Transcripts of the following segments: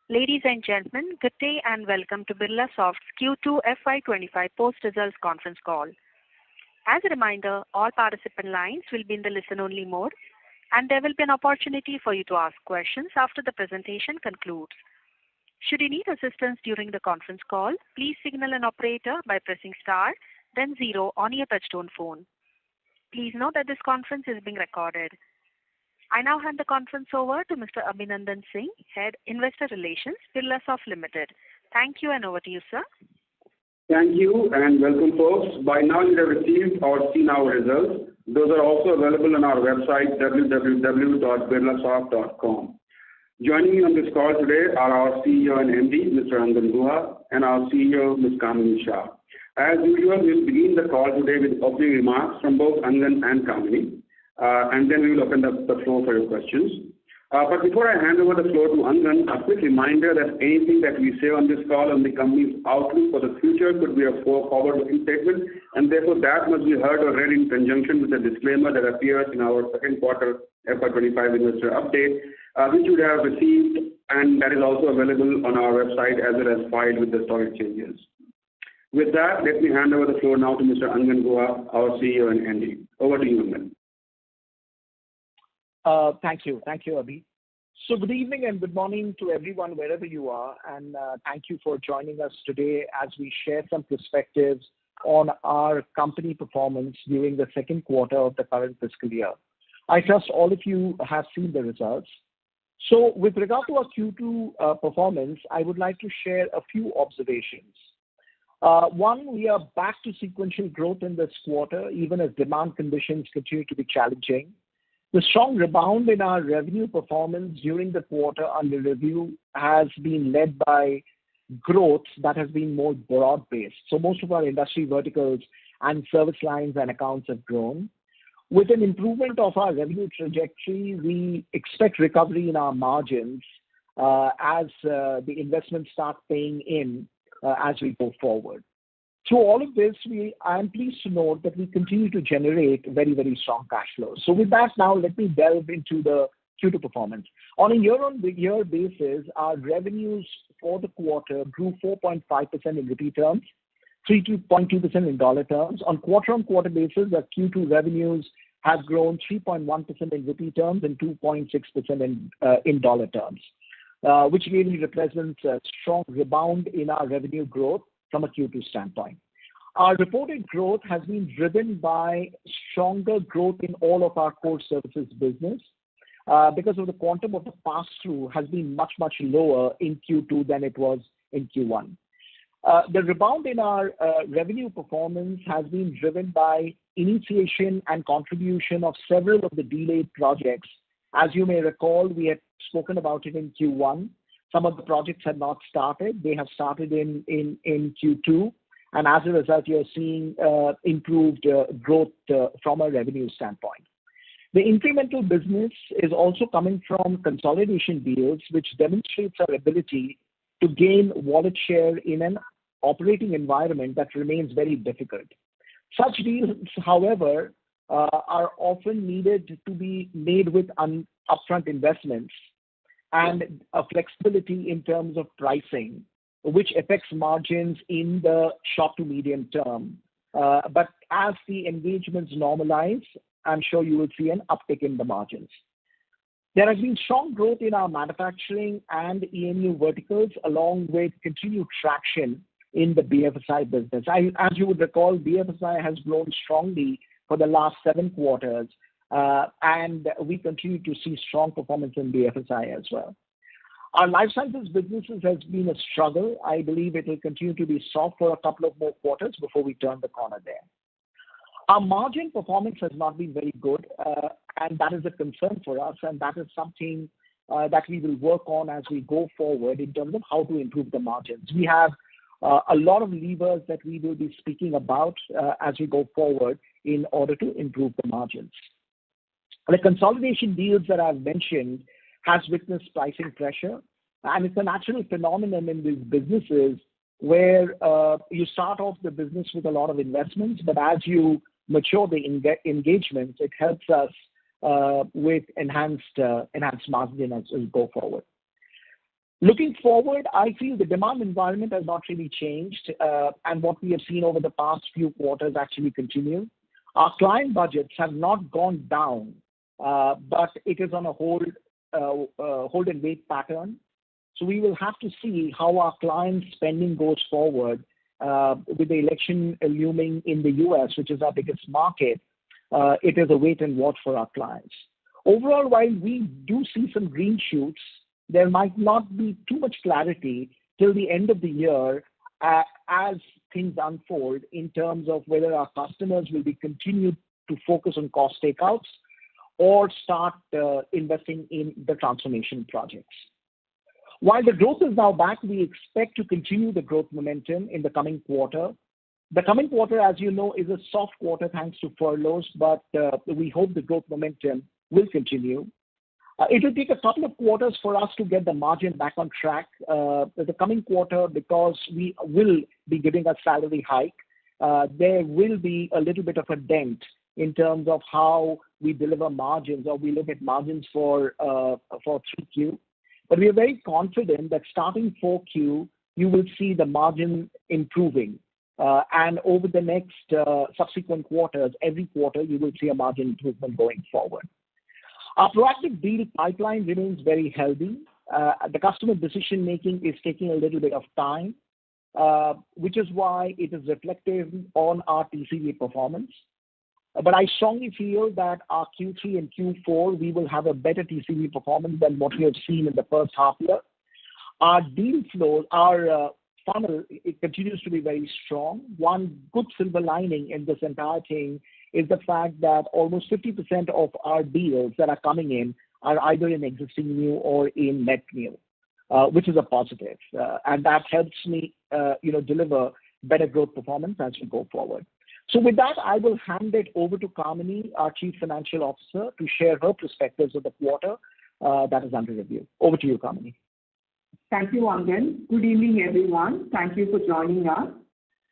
Ladies and gentlemen, good day and welcome to Birlasoft's Q2FY25 post-results conference call. As a reminder, all participant lines will be in the listen-only mode, and there will be an opportunity for you to ask questions after the presentation concludes. Should you need assistance during the conference call, please signal an operator by pressing star, then 0 on your touchtone phone. Please note that this conference is being recorded. I now hand the conference over to Mr. Abhinandan Singh, Head Investor Relations, Birlasoft Ltd. Thank you, and over to you, sir. Thank you and welcome, folks. By now you have received or seen our results. Those are also available on our website www.birlasoft.com. Joining me on this call today are our CEO and MD, Mr. Angan Guha, and our CEO, Ms. Kamini Shah. As usual, we'll begin the call today with opening remarks from both Angan and Kamini. And then we will open up the floor for your questions. But before I hand over the floor to Angan, a quick reminder that anything that we say on this call on the company's outlook for the future could be a forward-looking statement, and therefore that must be heard or read in conjunction with the disclaimer that appears in our second quarter FY25 investor update, which you would have received, and that is also available on our website as well as filed with the stock exchanges. With that, let me hand over the floor now to Mr. Angan Guha, our CEO and MD. Over to you, Angan. Thank you, Abhi. So good evening and good morning to everyone wherever you are, and thank you for joining us today as we share some perspectives on our company performance during the second quarter of the current fiscal year. I trust all of you have seen the results. So with regard to our Q2 performance, I would like to share a few observations. One, we are back to sequential growth in this quarter, even as demand conditions continue to be challenging. The strong rebound in our revenue performance during the quarter under review has been led by growth that has been more broad-based. So most of our industry verticals and service lines and accounts have grown. With an improvement of our revenue trajectory, we expect recovery in our margins as the investments start paying in as we go forward. Through all of this, I am pleased to note that we continue to generate very, very strong cash flows. So with that, now let me delve into the Q2 performance. On a year-on-year basis, our revenues for the quarter grew 4.5% in rupee terms, 3.2% in dollar terms. On quarter-on-quarter basis, our Q2 revenues have grown 3.1% in rupee terms and 2.6% in dollar terms, which really represents a strong rebound in our revenue growth from a Q2 standpoint. Our reported growth has been driven by stronger growth in all of our core services business because of the quantum of the pass-through has been much, much lower in Q2 than it was in Q1. The rebound in our revenue performance has been driven by initiation and contribution of several of the delayed projects. As you may recall, we had spoken about it in Q1. Some of the projects had not started. They have started in Q2. And as a result, you're seeing improved growth from a revenue standpoint. The incremental business is also coming from consolidation deals, which demonstrates our ability to gain wallet share in an operating environment that remains very difficult. Such deals, however, are often needed to be made with upfront investments and a flexibility in terms of pricing, which affects margins in the short to medium term. But as the engagements normalize, I'm sure you will see an uptick in the margins. There has been strong growth in our manufacturing and ENU verticals, along with continued traction in the BFSI business. As you would recall, BFSI has grown strongly for the last 7 quarters, and we continue to see strong performance in BFSI as well. Our life sciences businesses has been a struggle. I believe it will continue to be soft for a couple of more quarters before we turn the corner there. Our margin performance has not been very good, and that is a concern for us, and that is something that we will work on as we go forward in terms of how to improve the margins. We have a lot of levers that we will be speaking about as we go forward in order to improve the margins. The consolidation deals that I've mentioned has witnessed pricing pressure, and it's a natural phenomenon in these businesses where you start off the business with a lot of investments, but as you mature the engagements, it helps us with enhanced margin as we go forward. Looking forward, I feel the demand environment has not really changed, and what we have seen over the past few quarters actually continue. Our client budgets have not gone down, but it is on a hold and wait pattern. So we will have to see how our client spending goes forward with the election looming in the US, which is our biggest market. It is a wait and watch for our clients. Overall, while we do see some green shoots, there might not be too much clarity till the end of the year as things unfold in terms of whether our customers will be continued to focus on cost takeouts or start investing in the transformation projects. While the growth is now back, we expect to continue the growth momentum in the coming quarter. The coming quarter, as you know, is a soft quarter thanks to furloughs, but we hope the growth momentum will continue. It will take a couple of quarters for us to get the margin back on track. The coming quarter, because we will be giving a salary hike, there will be a little bit of a dent in terms of how we deliver margins or we look at margins for 3Q. But we are very confident that starting 4Q, you will see the margin improving. And over the next subsequent quarters, every quarter, you will see a margin improvement going forward. Our proactive deal pipeline remains very healthy. The customer decision making is taking a little bit of time, which is why it is reflective on our TCV performance. But I strongly feel that our Q3 and Q4, we will have a better TCV performance than what we have seen in the first half year. Our deal flow, our funnel, it continues to be very strong. One good silver lining in this entire thing is the fact that almost 50% of our deals that are coming in are either in existing new or in net new, which is a positive. And that helps me, deliver better growth performance as we go forward. So with that, I will hand it over to Kamini, our Chief Financial Officer, to share her perspectives of the quarter that is under review. Over to you, Kamini. Thank you, Angan. Good evening, everyone. Thank you for joining us.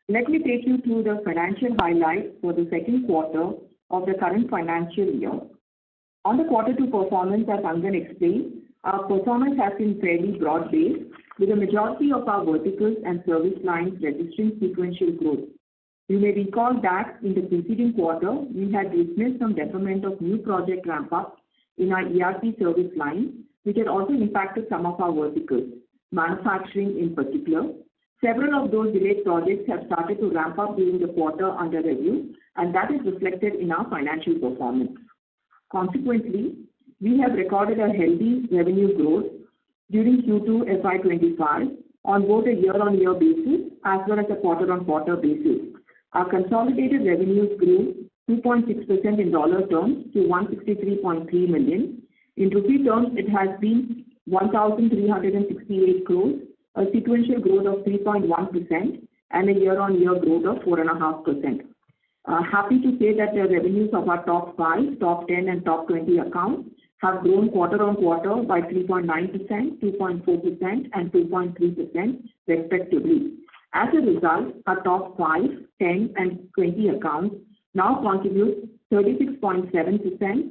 Let me take you through the financial highlights for the second quarter of the current financial year. On the quarter two performance, as Angan explained, our performance has been fairly broad-based, with the majority of our verticals and service lines registering sequential growth. You may recall that in the preceding quarter, we had witnessed some deferment of new project ramp-up in our ERP service line, which had also impacted some of our verticals, manufacturing in particular. Several of those delayed projects have started to ramp up during the quarter under review, and that is reflected in our financial performance. Consequently, we have recorded a healthy revenue growth during Q2FY25 on both a year-on-year basis as well as a quarter-on-quarter basis. Our consolidated revenues grew 2.6% in dollar terms to $163.3 million. In rupee terms, it has been 1,368 crores, a sequential growth of 3.1% and a year-on-year growth of 4.5%. Happy to say that the revenues of our top 5, top 10 and top 20 accounts have grown quarter-on-quarter by 3.9%, 2.4% and 2.3% respectively. As a result, our top 5, 10 and 20 accounts now contribute 36.7%,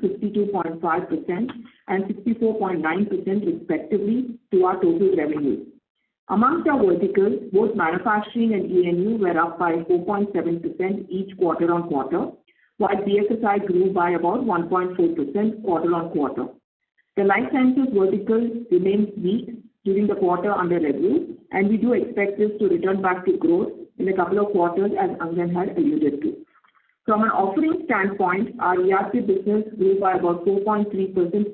52.5% and 64.9% respectively to our total revenue. Amongst our verticals, both manufacturing and E&U were up by 4.7% each quarter-on-quarter, while BFSI grew by about 1.4% quarter-on-quarter. The life sciences vertical remains weak during the quarter under review, and we do expect this to return back to growth in a couple of quarters, as Angan had alluded to. From an offering standpoint, our ERP business grew by about 4.3%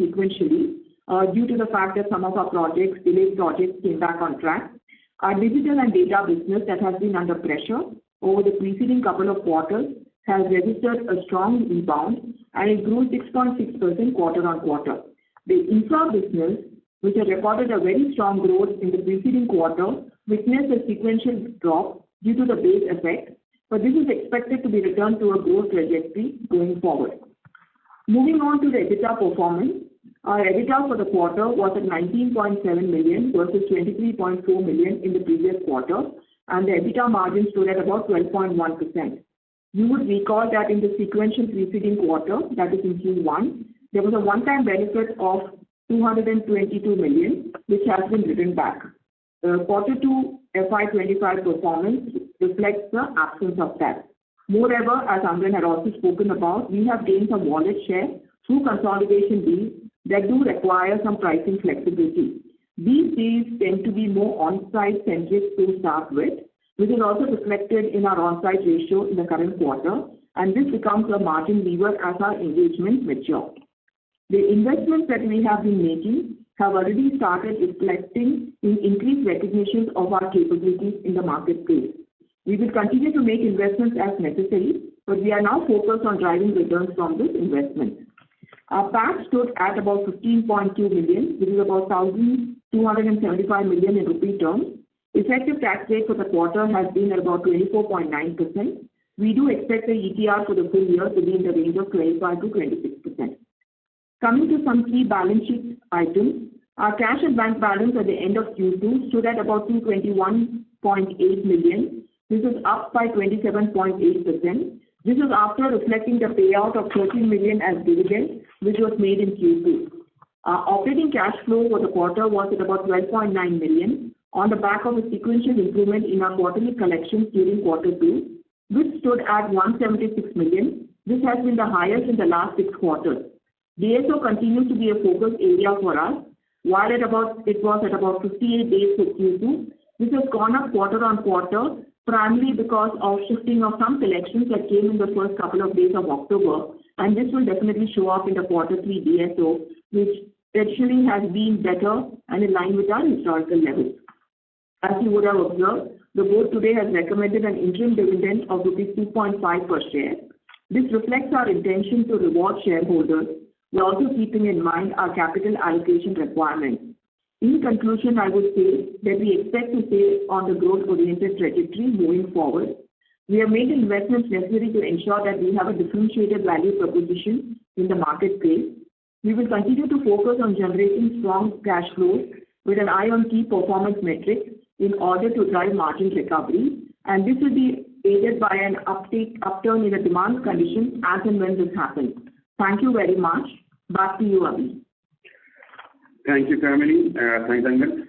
sequentially due to the fact that some of our delayed projects came back on track. Our digital and data business that has been under pressure over the preceding couple of quarters has registered a strong rebound, and it grew 6.6% quarter-on-quarter. The infra business, which had recorded a very strong growth in the preceding quarter, witnessed a sequential drop due to the base effect, but this is expected to be returned to a growth trajectory going forward. Moving on to the EBITDA performance, our EBITDA for the quarter was at $19.7 million versus $23.4 million in the previous quarter, and the EBITDA margin stood at about 12.1%. You would recall that in the sequential preceding quarter, that is in Q1, there was a one-time benefit of 222 million, which has been written back. Q2FY25 performance reflects the absence of that. Moreover, as Angan had also spoken about, we have gained some wallet share through consolidation deals that do require some pricing flexibility. These deals tend to be more on-site centric to start with, which is also reflected in our on-site ratio in the current quarter, and this becomes a margin lever as our engagements mature. The investments that we have been making have already started reflecting in increased recognition of our capabilities in the marketplace. We will continue to make investments as necessary, but we are now focused on driving returns from this investment. Our PAT stood at about 15.2 million, which is about 1,275 million in rupee terms. Effective tax rate for the quarter has been at about 24.9%. We do expect the ETR for the full year to be in the range of 25 to 26%. Coming to some key balance sheet items, our cash and bank balance at the end of Q2 stood at about 221.8 million. This is up by 27.8%. This is after reflecting the payout of 13 million as dividend, which was made in Q2. Our operating cash flow for the quarter was at about 12.9 million on the back of a sequential improvement in our quarterly collections during Q2, which stood at 176 million. This has been the highest in the last 6 quarters. DSO continues to be a focus area for us. While it was at about 58 days for Q2, this has gone up quarter on quarter, primarily because of shifting of some collections that came in the first couple of days of October, and this will definitely show up in the Q3 DSO, which traditionally has been better and in line with our historical levels. As you would have observed, the board today has recommended an interim dividend of rupees 2.5 per share. This reflects our intention to reward shareholders, while also keeping in mind our capital allocation requirements. In conclusion, I would say that we expect to stay on the growth-oriented trajectory moving forward. We have made investments necessary to ensure that we have a differentiated value proposition in the marketplace. We will continue to focus on generating strong cash flows with an eye on key performance metrics in order to drive margin recovery, and this will be aided by an upturn in the demand conditions as and when this happens. Thank you very much. Back to you, Abhi. Thank you, Kamini. Thanks, Angan.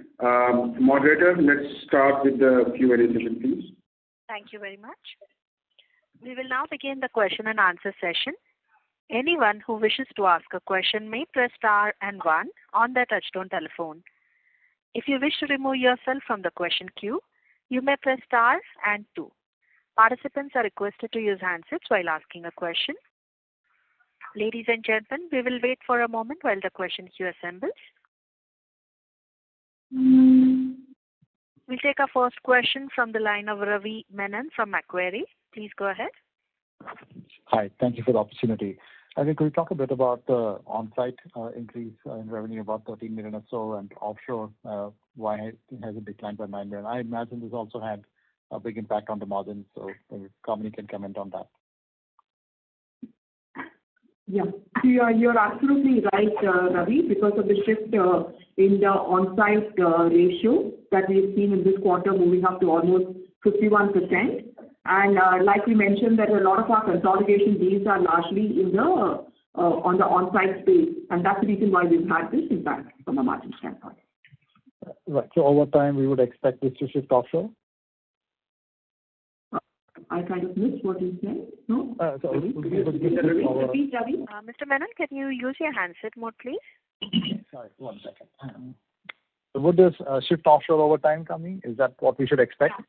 Moderator, let's start with the Q&A session, please. Thank you very much. We will now begin the question and answer session. Anyone who wishes to ask a question may press star and 1 on their touchtone telephone. If you wish to remove yourself from the question queue, you may press star and 2. Participants are requested to use handsets while asking a question. Ladies and gentlemen, we will wait for a moment while the question queue assembles. We'll take our first question from the line of Ravi Menon from Macquarie. Please go ahead. Hi, thank you for the opportunity. I think could you talk a bit about the on-site increase in revenue, about 13 million or so, and offshore, why has it declined by 9 million? I imagine this also had a big impact on the margins, so Kamini can comment on that. Yeah, you're absolutely right, Ravi, because of the shift in the on-site ratio that we've seen in this quarter moving up to almost 51%. And like we mentioned, that a lot of our consolidation deals are largely in the on the on-site space, and that's the reason why we've had this impact from a margin standpoint. Right. So over time, we would expect this to shift offshore? I kind of missed what you said. No? Mr. Menon, can you use your handset mode, please? Sorry, 1 second. So would this shift offshore over time, Kamini? Is that what we should expect?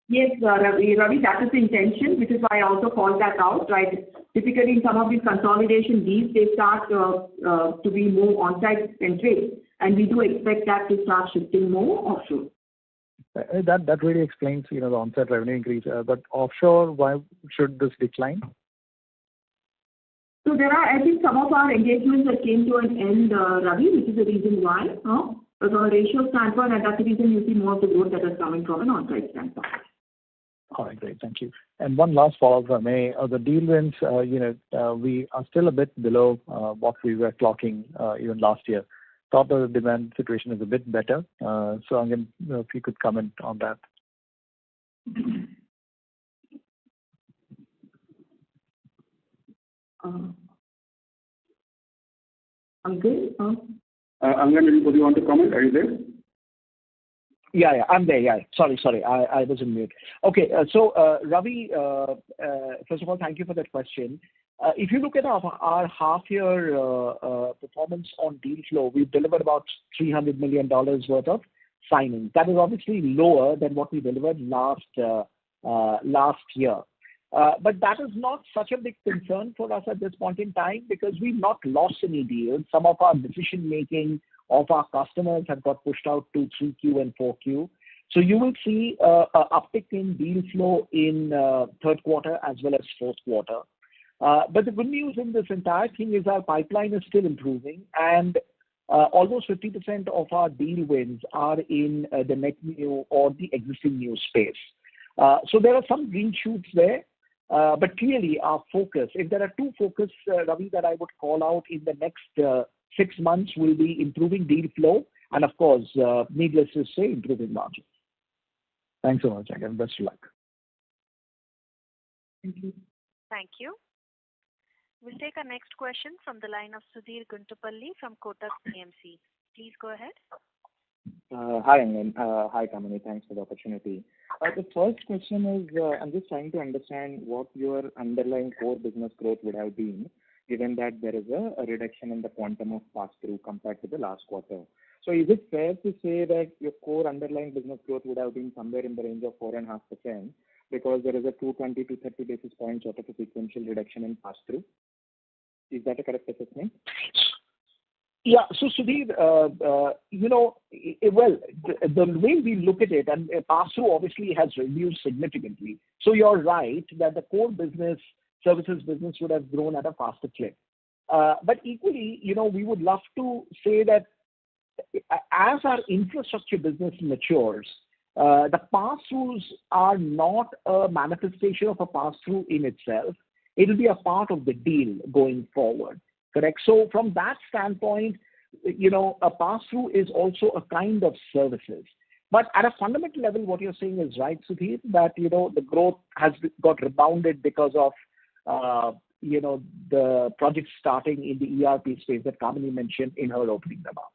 Yes, Ravi, that is the intention, which is why I also called that out, right? Typically, in some of these consolidation deals, they start to be more on-site centric, and we do expect that to start shifting more offshore. That really explains, the on-site revenue increase. But offshore, why should this decline? So there are, I think, some of our engagements that came to an end, Ravi, which is the reason why. But from a ratio standpoint, and that's the reason you see more of the growth that is coming from an on-site standpoint. All right, great. Thank you. And one last follow-up from me. The deal wins, we are still a bit below what we were clocking even last year. Thought the demand situation is a bit better. So again, if you could comment on that. Angan? Angan, would you want to comment? Are you there? Yeah, I'm there. Yeah. Sorry. I was in mute. Okay. So, Ravi, first of all, thank you for that question. If you look at our half-year performance on deal flow, we've delivered about $300 million worth of signings. That is obviously lower than what we delivered last year. But that is not such a big concern for us at this point in time because we've not lost any deals. Some of our decision-making of our customers have got pushed out to 3Q and 4Q. So you will see a uptick in deal flow in third quarter as well as fourth quarter. But the good news in this entire thing is our pipeline is still improving, and almost 50% of our deal wins are in the net new or the existing new space. So there are some green shoots there, but clearly our focus, if there are two focus, Ravi, that I would call out in the next 6 months will be improving deal flow and, of course, needless to say, improving margins. Thanks so much, Angan. Best of luck. Thank you. Thank you. We'll take our next question from the line of Sudheer Guntupalli from Kotak AMC. Please go ahead. Hi, Angan. Hi, Kamini. Thanks for the opportunity. The first question is, I'm just trying to understand what your underlying core business growth would have been, given that there is a reduction in the quantum of pass-through compared to the last quarter. So is it fair to say that your core underlying business growth would have been somewhere in the range of 4.5% because there is a 220 to 30 basis points sort of a sequential reduction in pass-through? Is that a correct assessment? Yeah. So, Sudhir, the way we look at it, and pass-through obviously has reduced significantly. So you're right that the core business, services business would have grown at a faster clip. But equally, we would love to say that as our infrastructure business matures, the pass-throughs are not a manifestation of a pass-through in itself. It will be a part of the deal going forward. Correct? So from that standpoint, a pass-through is also a kind of services. But at a fundamental level, what you're saying is right, Sudhir, that, the growth has got rebounded because of, the project starting in the ERP space that Kamini mentioned in her opening remarks.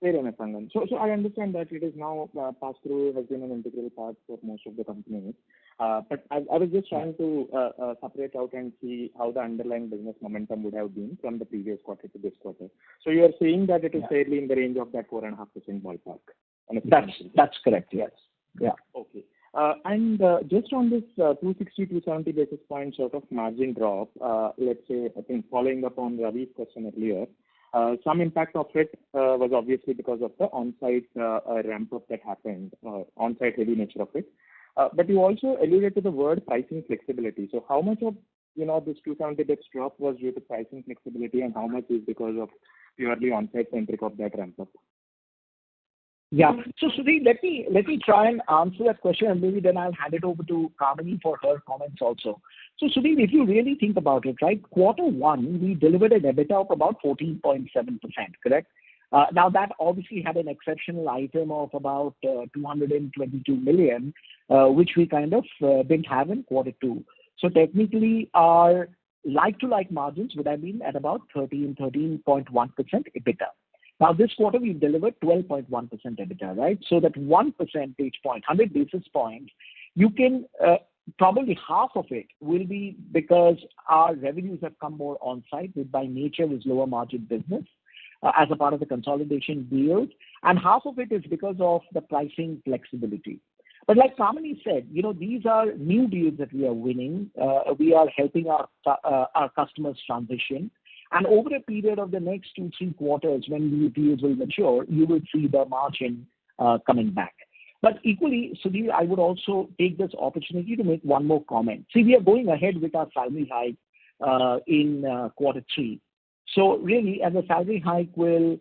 Fair enough, Angan. So I understand that it is now pass-through has been an integral part for most of the companies. But I was just trying to separate out and see how the underlying business momentum would have been from the previous quarter to this quarter. So you are saying that it is fairly in the range of that 4.5% ballpark. That's correct. Yes. Yeah. Okay. And just on this 260 to 70 basis points sort of margin drop, let's say, I think following up on Ravi's question earlier, some impact of it was obviously because of the on-site ramp-up that happened, on-site heavy nature of it. But you also alluded to the word pricing flexibility. So how much of this 270 basis drop was due to pricing flexibility, and how much is because of purely on-site centric of that ramp-up? Yeah. So, Sudhir, let me try and answer that question, and maybe then I'll hand it over to Kamini for her comments also. So, Sudhir, if you really think about it, right, quarter one, we delivered an EBITDA of about 14.7%, correct? Now, that obviously had an exceptional item of about 222 million, which we kind of didn't have in quarter two. So, technically, our like-to-like margins would have been at about 13.1% EBITDA. Now, this quarter, we've delivered 12.1% EBITDA, right? So that 1 percentage point, 100 basis points, you can probably half of it will be because our revenues have come more on-site, which by nature is lower margin business as a part of the consolidation deals. And half of it is because of the pricing flexibility. But like Kamini said, these are new deals that we are winning. We are helping our customers transition. And over a period of the next 2-3 quarters, when these deals will mature, you will see the margin coming back. But equally, Sudhir, I would also take this opportunity to make one more comment. See, we are going ahead with our salary hike in quarter three. So really, as a salary hike will,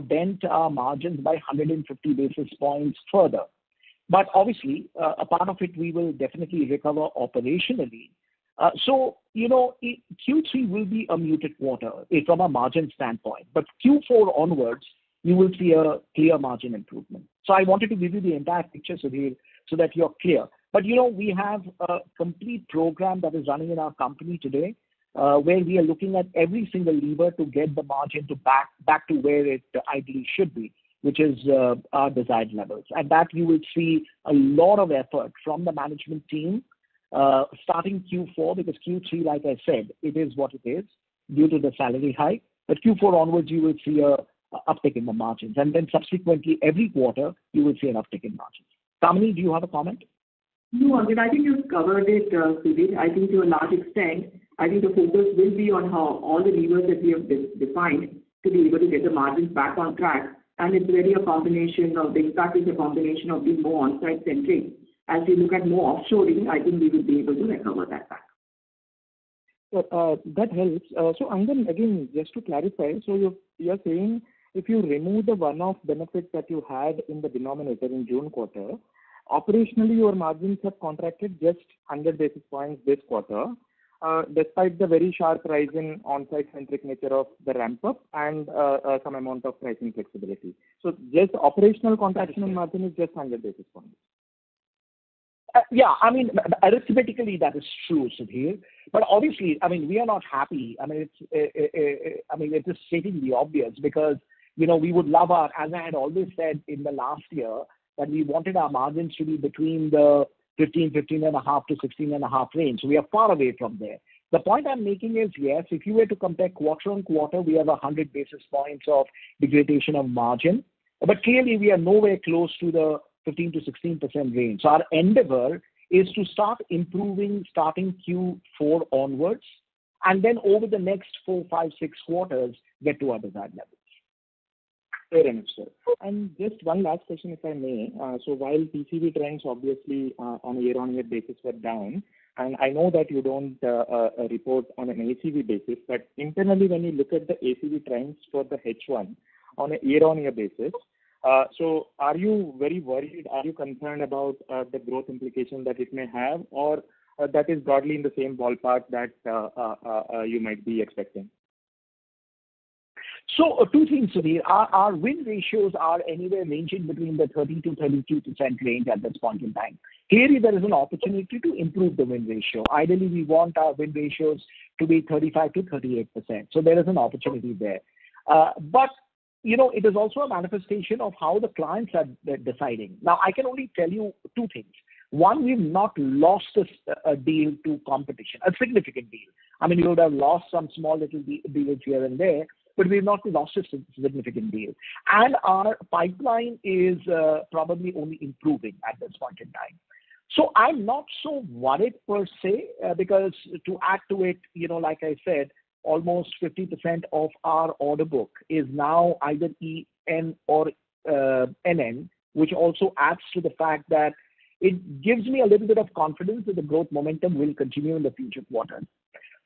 dent our margins by 150 basis points further. But obviously, a part of it we will definitely recover operationally. So, Q3 will be a muted quarter from a margin standpoint. But Q4 onwards, you will see a clear margin improvement. So I wanted to give you the entire picture, Sudhir, so that you're clear. But, we have a complete program that is running in our company today. where we are looking at every single lever to get the margin to back to where it ideally should be, which is our desired levels. And that you will see a lot of effort from the management team starting Q4, because Q3, like I said, it is what it is due to the salary hike. But Q4 onwards, you will see a uptick in the margins. And then subsequently, every quarter, you will see an uptick in margins. Kamini, do you have a comment? No, Angad, I think you've covered it, Sudhir. I think to a large extent, I think the focus will be on how all the levers that we have defined to be able to get the margins back on track. And it's really a combination of, the impact is a combination of being more on-site centric. As we look at more offshoring, I think we will be able to recover that back. So that helps. So Angan, again, just to clarify, so you're saying if you remove the one-off benefit that you had in the denominator in June quarter, operationally your margins have contracted just 100 basis points this quarter, despite the very sharp rise in on-site centric nature of the ramp-up and some amount of pricing flexibility. So just operational contraction in margin is just 100 basis points. Yeah, I mean, arithmetically that is true, Sudhir. But obviously, I mean, we are not happy. I mean, it's just stating the obvious, because, you know, we would love our, as I had always said in the last year, that we wanted our margins to be between the 15.5 to 16.5 range. So we are far away from there. The point I'm making is, yes, if you were to compare quarter on quarter, we have 100 basis points of degradation of margin. But clearly, we are nowhere close to the 15 to 16% range. So our endeavor is to start improving starting Q4 onwards, and then over the next 4, 5, 6 quarters, get to our desired levels. Fair enough, sir. And just one last question, if I may. So while TCV trends obviously on a year-on-year basis were down, and I know that you don't report on an ACV basis, but internally when you look at the ACV trends for the H1 on a year-on-year basis, so are you very worried? Are you concerned about the growth implication that it may have, or that is broadly in the same ballpark that you might be expecting? So two things, Sudhir. Our win ratios are anywhere ranging between the 30 to 32% range at this point in time. Clearly, there is an opportunity to improve the win ratio. Ideally, we want our win ratios to be 35 to 38%. So there is an opportunity there. But you know, it is also a manifestation of how the clients are deciding. Now, I can only tell you two things. One, we've not lost a deal to competition, a significant deal. I mean, you would have lost some small little deals here and there, but we've not lost a significant deal. And our pipeline is probably only improving at this point in time. So I'm not so worried per se, because to add to it, you know, like I said, almost 50% of our order book is now either EN or NN, which also adds to the fact that it gives me a little bit of confidence that the growth momentum will continue in the future quarters.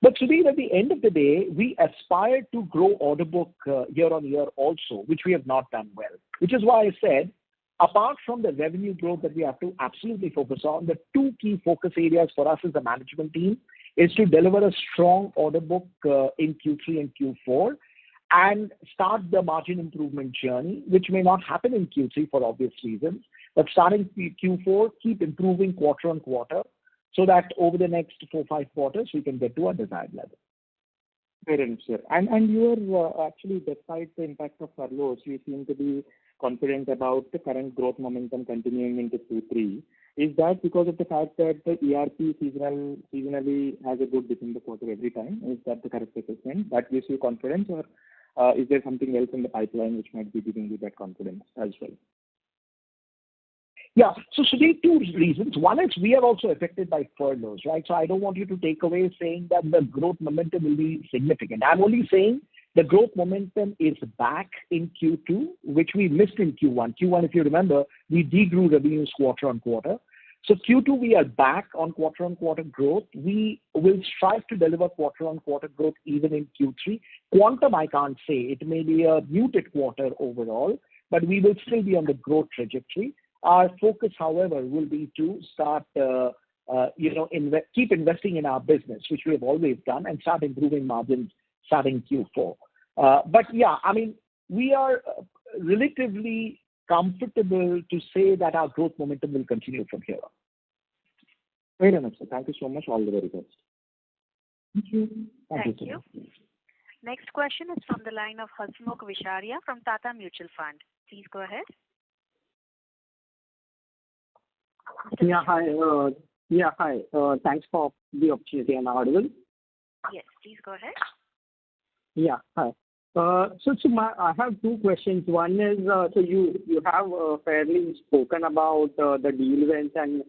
But Sudhir, at the end of the day, we aspire to grow order book year on year also, which we have not done well. Which is why I said, apart from the revenue growth that we have to absolutely focus on, the two key focus areas for us as a management team is to deliver a strong order book in Q3 and Q4 and start the margin improvement journey, which may not happen in Q3 for obvious reasons, but starting Q4, keep improving quarter on quarter so that over the next 4, 5 quarters, we can get to our desired level. Fair enough, sir. And you are actually, despite the impact of furloughs, you seem to be confident about the current growth momentum continuing into Q3. Is that because of the fact that the ERP seasonally has a good December quarter every time? Is that the correct assessment? That gives you confidence, or is there something else in the pipeline which might be giving you that confidence as well? Yeah. So Sudhir, two reasons. One is we are also affected by furloughs, right? So I don't want you to take away saying that the growth momentum will be significant. I'm only saying the growth momentum is back in Q2, which we missed in Q1. Q1, if you remember, we degrew revenues quarter on quarter. So Q2, we are back on quarter growth. We will strive to deliver quarter on quarter growth even in Q3. Quantum, I can't say. It may be a muted quarter overall, but we will still be on the growth trajectory. Our focus, however, will be to start, keep investing in our business, which we have always done, and start improving margins starting Q4. But yeah, I mean, we are relatively comfortable to say that our growth momentum will continue from here on. Fair enough, sir. Thank you so much. All the very best. Thank you. Thank you. Next question is from the line of Hasmukh Visharia from Tata Mutual Fund. Please go ahead. Yeah, hi. Thanks for the opportunity. Am I audible? Yes, please go ahead. Yeah, hi. I have two questions. One is, so you have fairly spoken about the deal wins and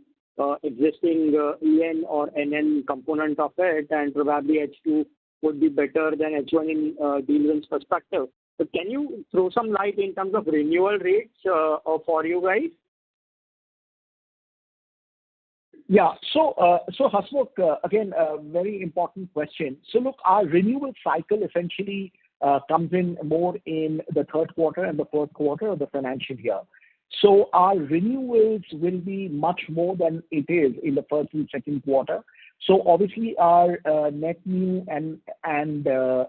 existing EN or NN component of it, and probably H2 would be better than H1 in deal wins perspective. So can you throw some light in terms of renewal rates for you guys? Yeah. So Hasmukh, again, a very important question. So look, our renewal cycle essentially comes in more in the third quarter and the fourth quarter of the financial year. So our renewals will be much more than it is in the first and second quarter. So obviously our net new and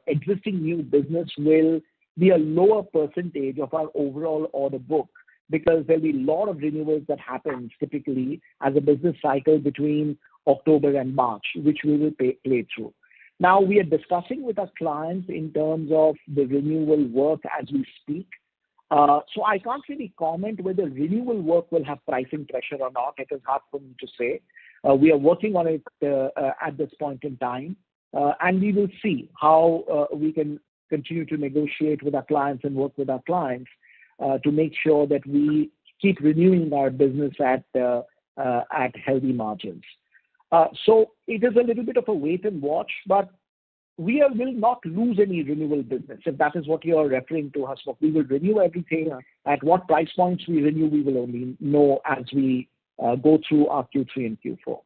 existing new business will be a lower percentage of our overall order book, because there'll be a lot of renewals that happens typically as a business cycle between October and March, which we will play through. Now, we are discussing with our clients in terms of the renewal work as we speak. So I can't really comment whether renewal work will have pricing pressure or not. It is hard for me to say. We are working on it at this point in time, and we will see how we can continue to negotiate with our clients and work with our clients to make sure that we keep renewing our business at healthy margins. So it is a little bit of a wait and watch, but we will not lose any renewal business, if that is what you are referring to, Hasmukh. We will renew everything. Yeah. At what price points we renew, we will only know as we go through our Q3 and Q4.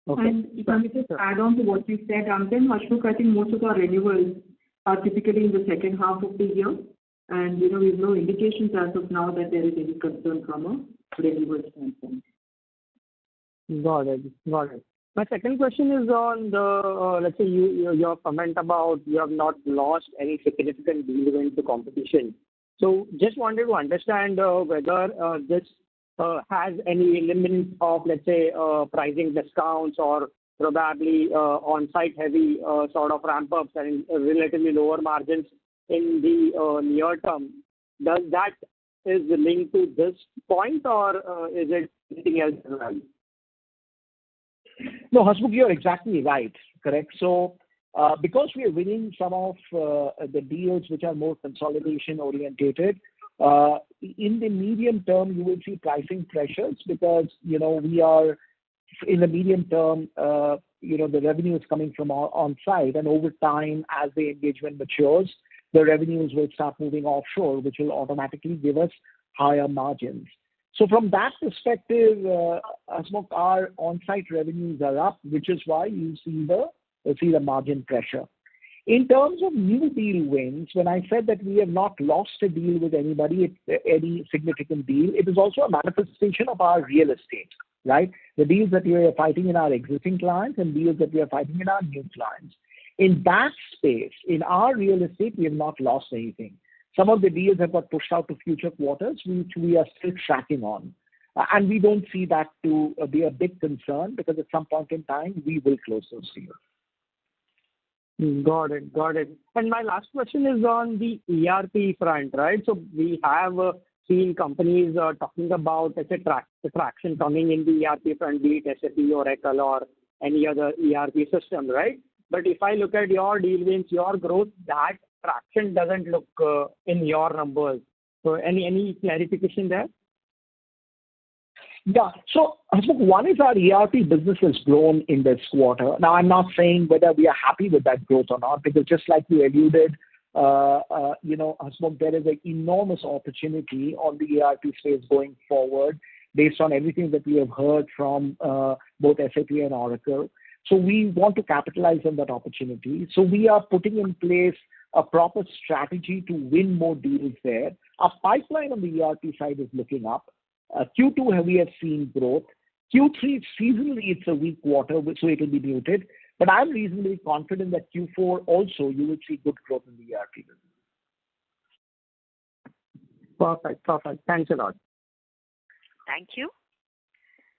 Okay. And if I may just add on to what you said, then Hasmukh, I think most of our renewals are typically in the second half of the year. And, we have no indications as of now that there is any concern from a renewal standpoint. Got it. My second question is on the, let's say your comment about you have not lost any significant deal wins to competition. So just wanted to understand whether this has any element of, let's say, pricing discounts or probably on-site heavy sort of ramp-ups and relatively lower margins in the near term. Does that is linked to this point, or is it anything else as well? No, Hasmukh, you're exactly right. Correct. So because we are winning some of the deals which are more consolidation orientated, in the medium term, you will see pricing pressures because, we are in the medium term, the revenue is coming from on-site, and over time, as the engagement matures, the revenues will start moving offshore, which will automatically give us higher margins. So from that perspective, Hasmukh, our on-site revenues are up, which is why you see the margin pressure. In terms of new deal wins, when I said that we have not lost a deal with anybody, any significant deal, it is also a manifestation of our real estate, right? The deals that we are fighting in our existing clients and deals that we are fighting in our new clients. In that space, in our real estate, we have not lost anything. Some of the deals have got pushed out to future quarters, which we are still tracking on. And we don't see that to be a big concern, because at some point in time, we will close those deals. Got it. And my last question is on the ERP front, right? So we have seen companies talking about traction coming in the ERP front, be it SAP, Oracle, or any other ERP system, right? But if I look at your deal wins, your growth, that traction doesn't look in your numbers. So any clarification there? Yeah. So, one is our ERP business has grown in this quarter. Now, I'm not saying whether we are happy with that growth or not, because just like you alluded, Hasmukh, there is an enormous opportunity on the ERP space going forward based on everything that we have heard from both SAP and Oracle. So we want to capitalize on that opportunity. So we are putting in place a proper strategy to win more deals there. Our pipeline on the ERP side is looking up. Q2, we have seen growth. Q3, seasonally, it's a weak quarter, so it will be muted. But I'm reasonably confident that Q4 also, you will see good growth in the ERP business. Perfect. Thanks a lot. Thank you.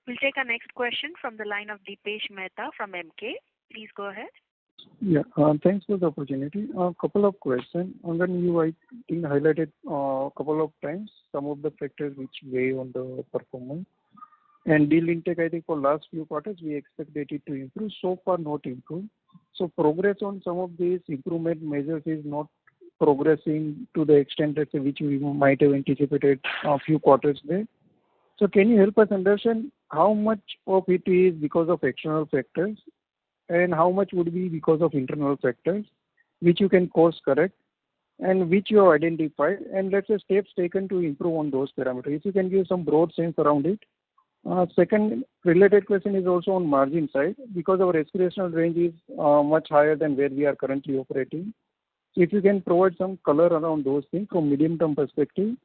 We'll take our next question from the line of Dipesh Mehta from Emkay. Please go ahead. Yeah, thanks for the opportunity. A couple of questions. And then you, I think, highlighted a couple of times some of the factors which weigh on the performance. And deal intake, I think for last few quarters, we expected it to improve. So far, not improved. So progress on some of these improvement measures is not progressing to the extent that which we might have anticipated a few quarters back. So can you help us understand how much of it is because of external factors and how much would be because of internal factors which you can course correct and which you have identified, and let's say steps taken to improve on those parameters? If you can give some broad sense around it. Second related question is also on margin side, because our aspirational range is much higher than where we are currently operating. So if you can provide some color around those things from medium-term perspective.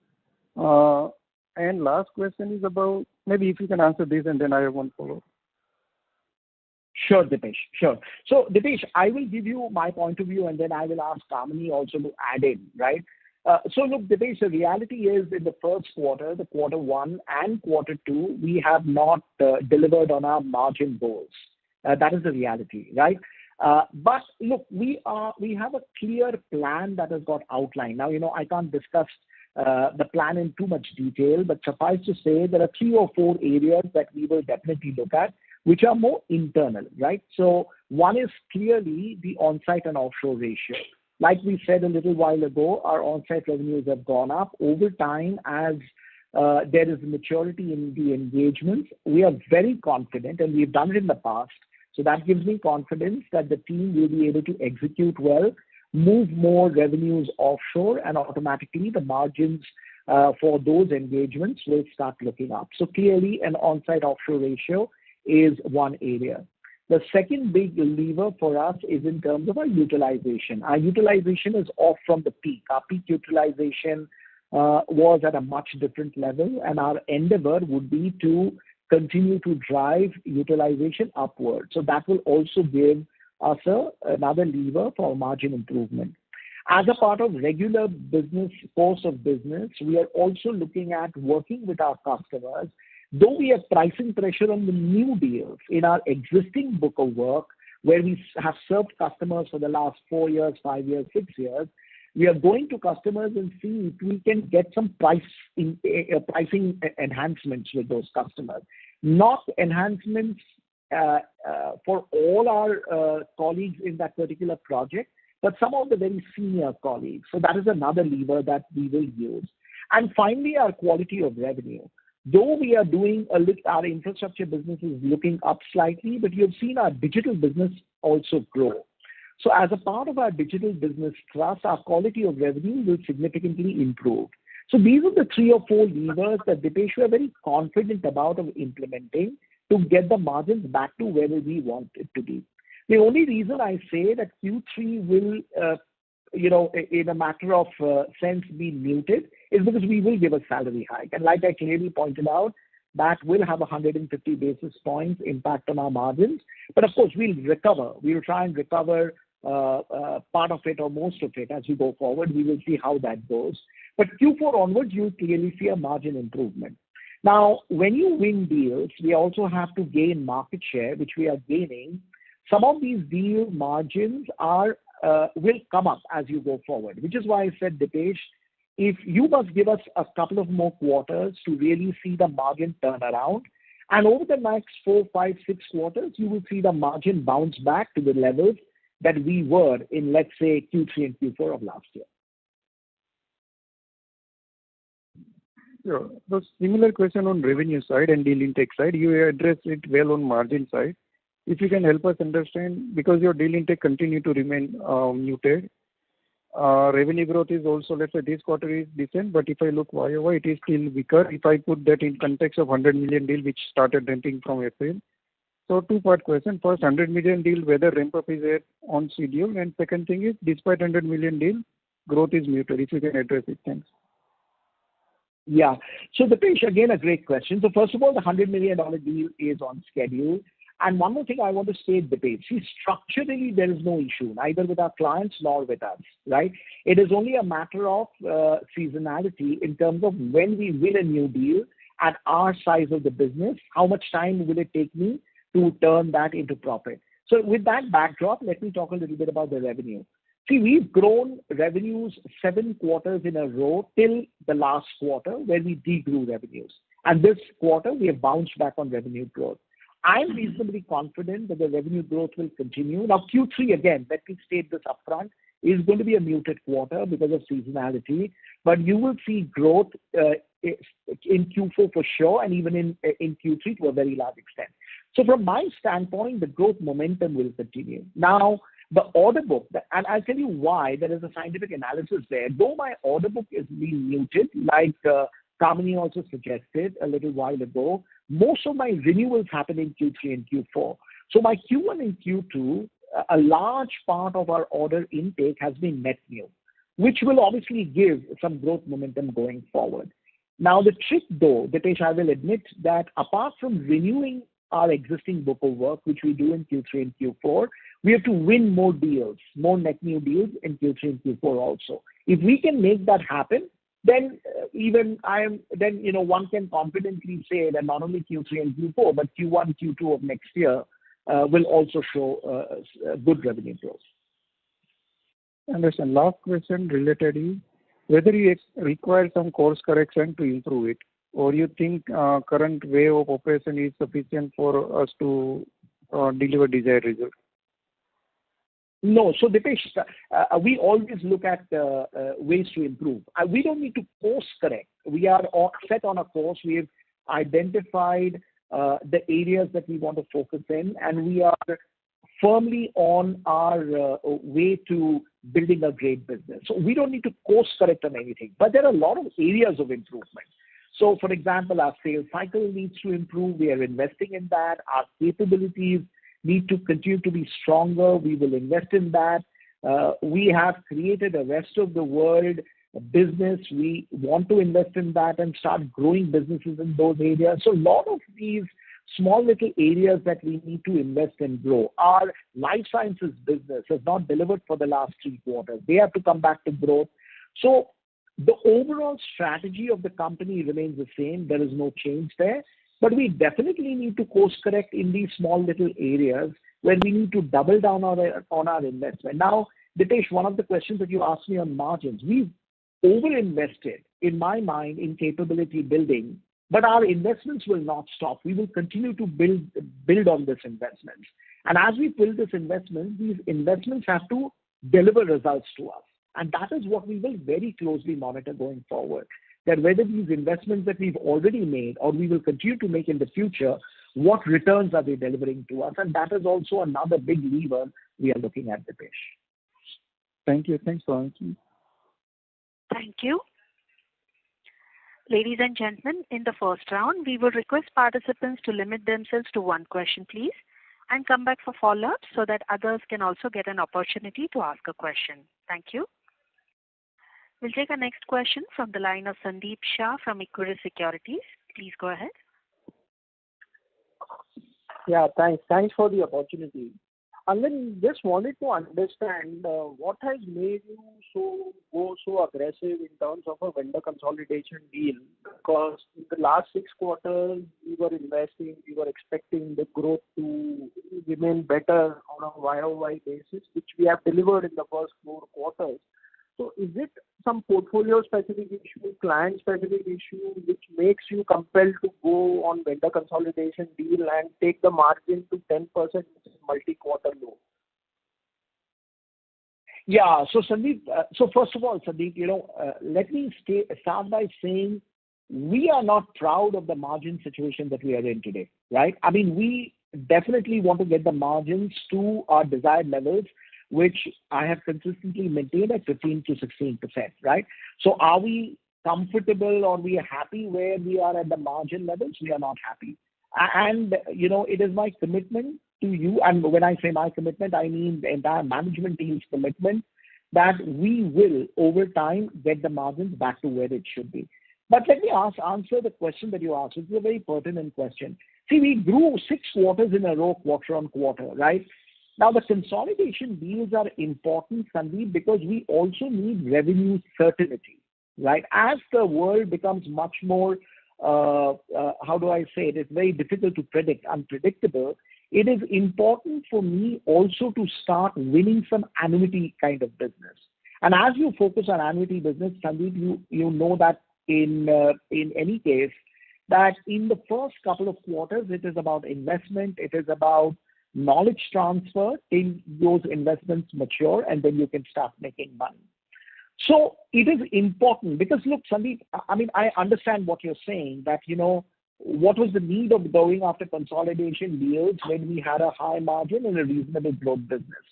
And last question is about, maybe if you can answer this and then I have one follow-up. Sure, Dipesh. Sure. So, Dipesh, I will give you my point of view and then I will ask Kamini also to add in, right? So, look, Dipesh, the reality is in the first quarter, the quarter one and quarter two, we have not delivered on our margin goals. That is the reality, right? But look, we have a clear plan that has got outlined. Now, I can't discuss the plan in too much detail, but suffice to say there are 3 or 4 areas that we will definitely look at, which are more internal, right? So one is clearly the on-site and offshore ratio. Like we said a little while ago, our on-site revenues have gone up over time as there is maturity in the engagements. We are very confident, and we've done it in the past. So that gives me confidence that the team will be able to execute well, move more revenues offshore, and automatically the margins for those engagements will start looking up. So clearly an on-site offshore ratio is one area. The second big lever for us is in terms of our utilization. Our utilization is off from the peak. Our peak utilization was at a much different level, and our endeavor would be to continue to drive utilization upward. So that will also give us another lever for margin improvement. As a part of regular business, course of business, we are also looking at working with our customers. Though we have pricing pressure on the new deals in our existing book of work, where we have served customers for the last 4 years, 5 years, 6 years, we are going to customers and see if we can get some pricing enhancements with those customers. Not enhancements for all our colleagues in that particular project, but some of the very senior colleagues. So that is another lever that we will use. And finally, our quality of revenue. Though we are doing our infrastructure business is looking up slightly, but you've seen our digital business also grow. So as a part of our digital business trust, our quality of revenue will significantly improve. So these are the 3 or 4 levers that Dipesh we are very confident about of implementing to get the margins back to where we want it to be. The only reason I say that Q3 will, in a matter of sense, be muted is because we will give a salary hike. And like I clearly pointed out, that will have 150 basis points impact on our margins. But of course, we'll recover. We'll try and recover part of it or most of it as we go forward. We will see how that goes. But Q4 onwards, you'll clearly see a margin improvement. Now, when you win deals, we also have to gain market share, which we are gaining. Some of these deal margins will come up as you go forward, which is why I said, Dipesh, if you must give us a couple of more quarters to really see the margin turn around, and over the next 4, 5, 6 quarters, you will see the margin bounce back to the levels that we were in, let's say, Q3 and Q4 of last year. Sure. So similar question on revenue side and deal intake side. You addressed it well on margin side. If you can help us understand, because your deal intake continue to remain muted, revenue growth is also, let's say this quarter is decent, but if I look YOY, it is still weaker. If I put that in context of 100 million deal, which started ramping from April. So 2-part question. First, 100 million deal, whether ramp up is on schedule. And second thing is, despite 100 million deal, growth is muted. If you can address it, thanks. Yeah. So Dipesh, again, a great question. So first of all, the $100 million deal is on schedule. And one more thing I want to state, Dipesh, see, structurally, there is no issue, neither with our clients nor with us, right? It is only a matter of seasonality in terms of when we win a new deal at our size of the business, how much time will it take me to turn that into profit. So with that backdrop, let me talk a little bit about the revenue. See, we've grown revenues 7 quarters in a row till the last quarter where we degrew revenues. And this quarter, we have bounced back on revenue growth. I'm reasonably confident that the revenue growth will continue. Now, Q3, again, let me state this upfront, is going to be a muted quarter because of seasonality, but you will see growth in Q4 for sure, and even in Q3 to a very large extent. So from my standpoint, the growth momentum will continue. Now, the order book, and I'll tell you why, there is a scientific analysis there. Though my order book is being muted, like Kamini also suggested a little while ago, most of my renewals happen in Q3 and Q4. So my Q1 and Q2, a large part of our order intake has been net new, which will obviously give some growth momentum going forward. Now, the trick though, Dipesh, I will admit that apart from renewing our existing book of work, which we do in Q3 and Q4, we have to win more deals, more net new deals in Q3 and Q4 also. If we can make that happen, then one can confidently say that not only Q3 and Q4, but Q1, Q2 of next year will also show good revenue growth. Understand. Last question related is whether you require some course correction to improve it, or you think current way of operation is sufficient for us to deliver desired result? No. So, Dipesh, we always look at ways to improve. We don't need to course correct. We are set on a course. We've identified the areas that we want to focus in, and we are firmly on our way to building a great business. So we don't need to course correct on anything, but there are a lot of areas of improvement. So, for example, our sales cycle needs to improve. We are investing in that. Our capabilities need to continue to be stronger. We will invest in that. We have created a rest of the world business. We want to invest in that and start growing businesses in those areas. So a lot of these small little areas that we need to invest and grow. Our life sciences business has not delivered for the last 3 quarters. They have to come back to growth. So the overall strategy of the company remains the same. There is no change there. But we definitely need to course correct in these small little areas where we need to double down on our investment. Now, Dipesh, one of the questions that you asked me on margins, we've over-invested, in my mind, in capability building, but our investments will not stop. We will continue to build on this investment. And as we build this investment, these investments have to deliver results to us. And that is what we will very closely monitor going forward. That whether these investments that we've already made or we will continue to make in the future, what returns are they delivering to us? And that is also another big lever we are looking at, Dipesh. Thank you. Thanks for answering. Thank you. Ladies and gentlemen, in the first round, we will request participants to limit themselves to 1 question, please, and come back for follow-up so that others can also get an opportunity to ask a question. Thank you. We'll take our next question from the line of Sandeep Shah from Equirus Securities. Please go ahead. Yeah, thanks. Thanks for the opportunity. And then just wanted to understand what has made you go so aggressive in terms of a vendor consolidation deal, because in the last 6 quarters we were investing, we were expecting the growth to remain better on a YOY basis, which we have delivered in the first 4 quarters. So is it some portfolio specific issue, client specific issue, which makes you compelled to go on vendor consolidation deal and take the margin to 10%, which is multi-quarter low? Yeah. So Sandeep, first of all, Sandeep, let me start by saying we are not proud of the margin situation that we are in today, right? I mean, we definitely want to get the margins to our desired levels, which I have consistently maintained at 15 to 16%, right? So are we comfortable or we are happy where we are at the margin levels? We are not happy. And, it is my commitment to you, and when I say my commitment, I mean the entire management team's commitment, that we will, over time, get the margins back to where it should be. But let me answer the question that you asked. It's a very pertinent question. See, we grew 6 quarters in a row, quarter on quarter, right? Now, the consolidation deals are important, Sandeep, because we also need revenue certainty, right? As the world becomes much more, how do I say it? It's very difficult to predict, unpredictable. it is important for me also to start winning some annuity kind of business. And as you focus on annuity business, Sandeep, you know that in any case, that in the first couple of quarters, it is about investment, it is about knowledge transfer till those investments mature, and then you can start making money. So it is important because look, Sandeep, I mean, I understand what you're saying, that, what was the need of going after consolidation deals when we had a high margin and a reasonable growth business?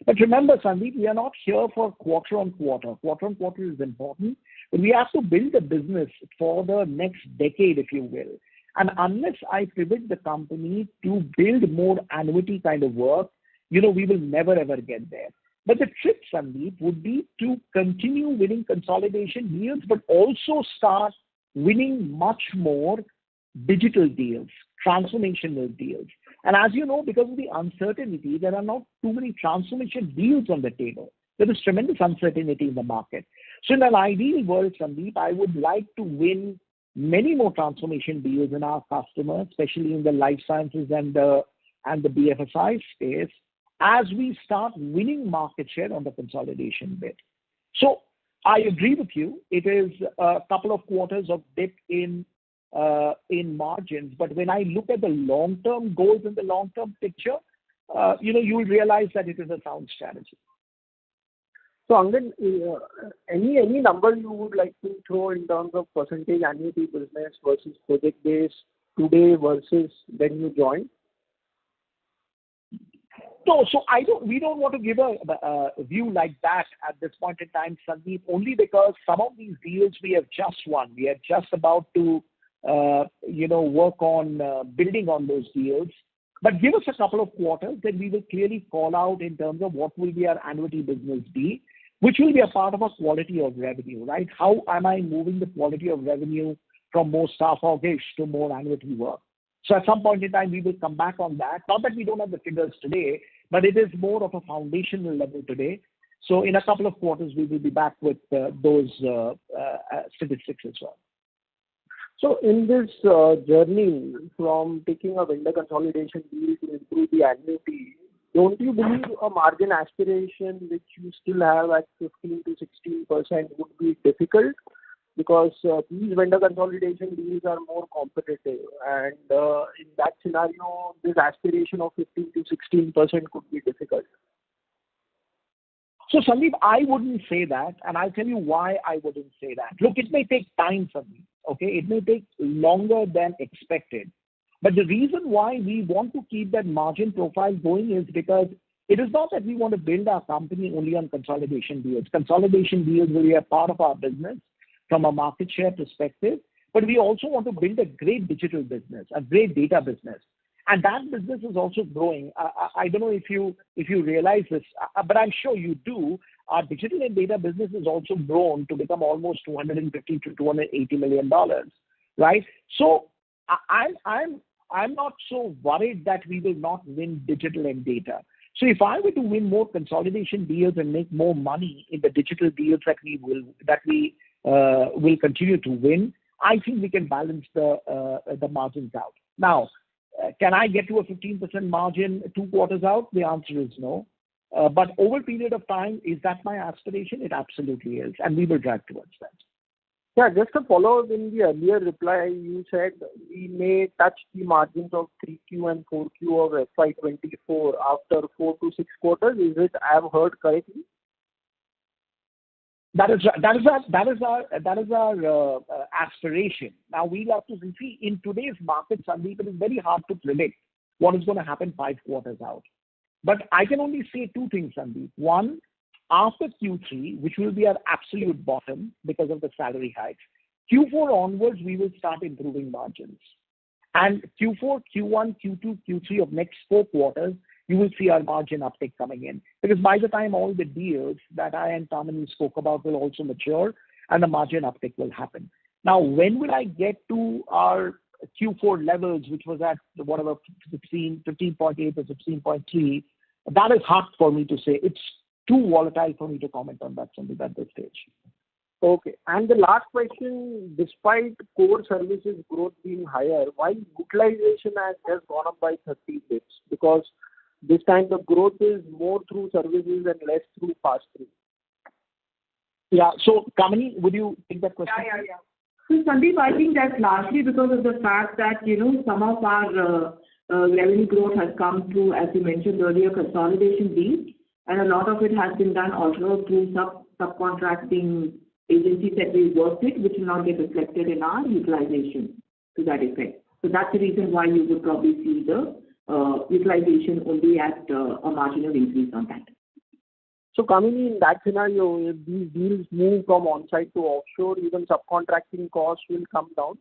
But remember, Sandeep, we are not here for quarter on quarter. Quarter on quarter is important, but we have to build a business for the next decade, if you will. And unless I pivot the company to build more annuity kind of work, we will never ever get there. But the trick, Sandeep, would be to continue winning consolidation deals, but also start winning much more digital deals, transformational deals. And as you know, because of the uncertainty, there are not too many transformation deals on the table. There is tremendous uncertainty in the market. So in an ideal world, Sandeep, I would like to win many more transformation deals in our customers, especially in the life sciences and the BFSI space, as we start winning market share on the consolidation bit. So I agree with you. It is a couple of quarters of dip in margins, but when I look at the long-term goals and the long-term picture, you will realize that it is a sound strategy. So Angan, any number you would like to throw in terms of percentage annuity business versus project based today versus when you joined? No, so we don't want to give a view like that at this point in time, Sandeep, only because some of these deals we have just won. We are just about to work on building on those deals. But give us a couple of quarters, then we will clearly call out in terms of what will be our annuity business be, which will be a part of our quality of revenue, right? How am I moving the quality of revenue from more staff augmentation to more annuity work? So at some point in time, we will come back on that. Not that we don't have the figures today, but it is more of a foundational level today. So in a couple of quarters, we will be back with those statistics as well. So in this journey from taking a vendor consolidation deal to improve the annuity, don't you believe a margin aspiration which you still have at 15 to 16% would be difficult? Because these vendor consolidation deals are more competitive, and in that scenario, this aspiration of 15 to 16% could be difficult. So Sandeep, I wouldn't say that, and I'll tell you why I wouldn't say that. Look, it may take time, Sandeep. Okay, it may take longer than expected. But the reason why we want to keep that margin profile going is because it is not that we want to build our company only on consolidation deals. Consolidation deals will be a part of our business from a market share perspective, but we also want to build a great digital business, a great data business. And that business is also growing. I don't know if you realize this, but I'm sure you do. Our digital and data business has also grown to become almost $250 to $280 million, right? So I'm not so worried that we will not win digital and data. So if I were to win more consolidation deals and make more money in the digital deals that we will continue to win, I think we can balance the margins out. Now, can I get to a 15% margin 2 quarters out? The answer is no. But over a period of time, is that my aspiration? It absolutely is, and we will drive towards that. Yeah, just to follow up, in the earlier reply, you said we may touch the margins of 3Q and 4Q of FY24 after 4 to 6 quarters. Is it I have heard correctly? That is our aspiration. Now we'll have to see in today's market, Sandeep, it is very hard to predict what is going to happen 5 quarters out. But I can only say 2 things, Sandeep. One, after Q3, which will be our absolute bottom because of the salary hikes, Q4 onwards, we will start improving margins. And Q4, Q1, Q2, Q3 of next 4 quarters, you will see our margin uptick coming in. Because by the time all the deals that I and Kamini spoke about will also mature, and the margin uptick will happen. Now, when will I get to our Q4 levels, which was at whatever 15.8 or 16.3? That is hard for me to say. It's too volatile for me to comment on that, Sandeep, at this stage. Okay. And the last question, despite core services growth being higher, why utilization has just gone up by 30 basis points? Because this time the growth is more through services and less through pass-through. Yeah. So, Kamini, would you take that question? Yeah. So, Sandeep, I think that's largely because of the fact that, some of our revenue growth has come through, as you mentioned earlier, consolidation deals, and a lot of it has been done also through subcontracting agencies that we work with, which will not get reflected in our utilization to that effect. So that's the reason why you would probably see the utilization only at a marginal increase on that. So, Kamini, in that scenario, if these deals move from on-site to offshore, even subcontracting costs will come down?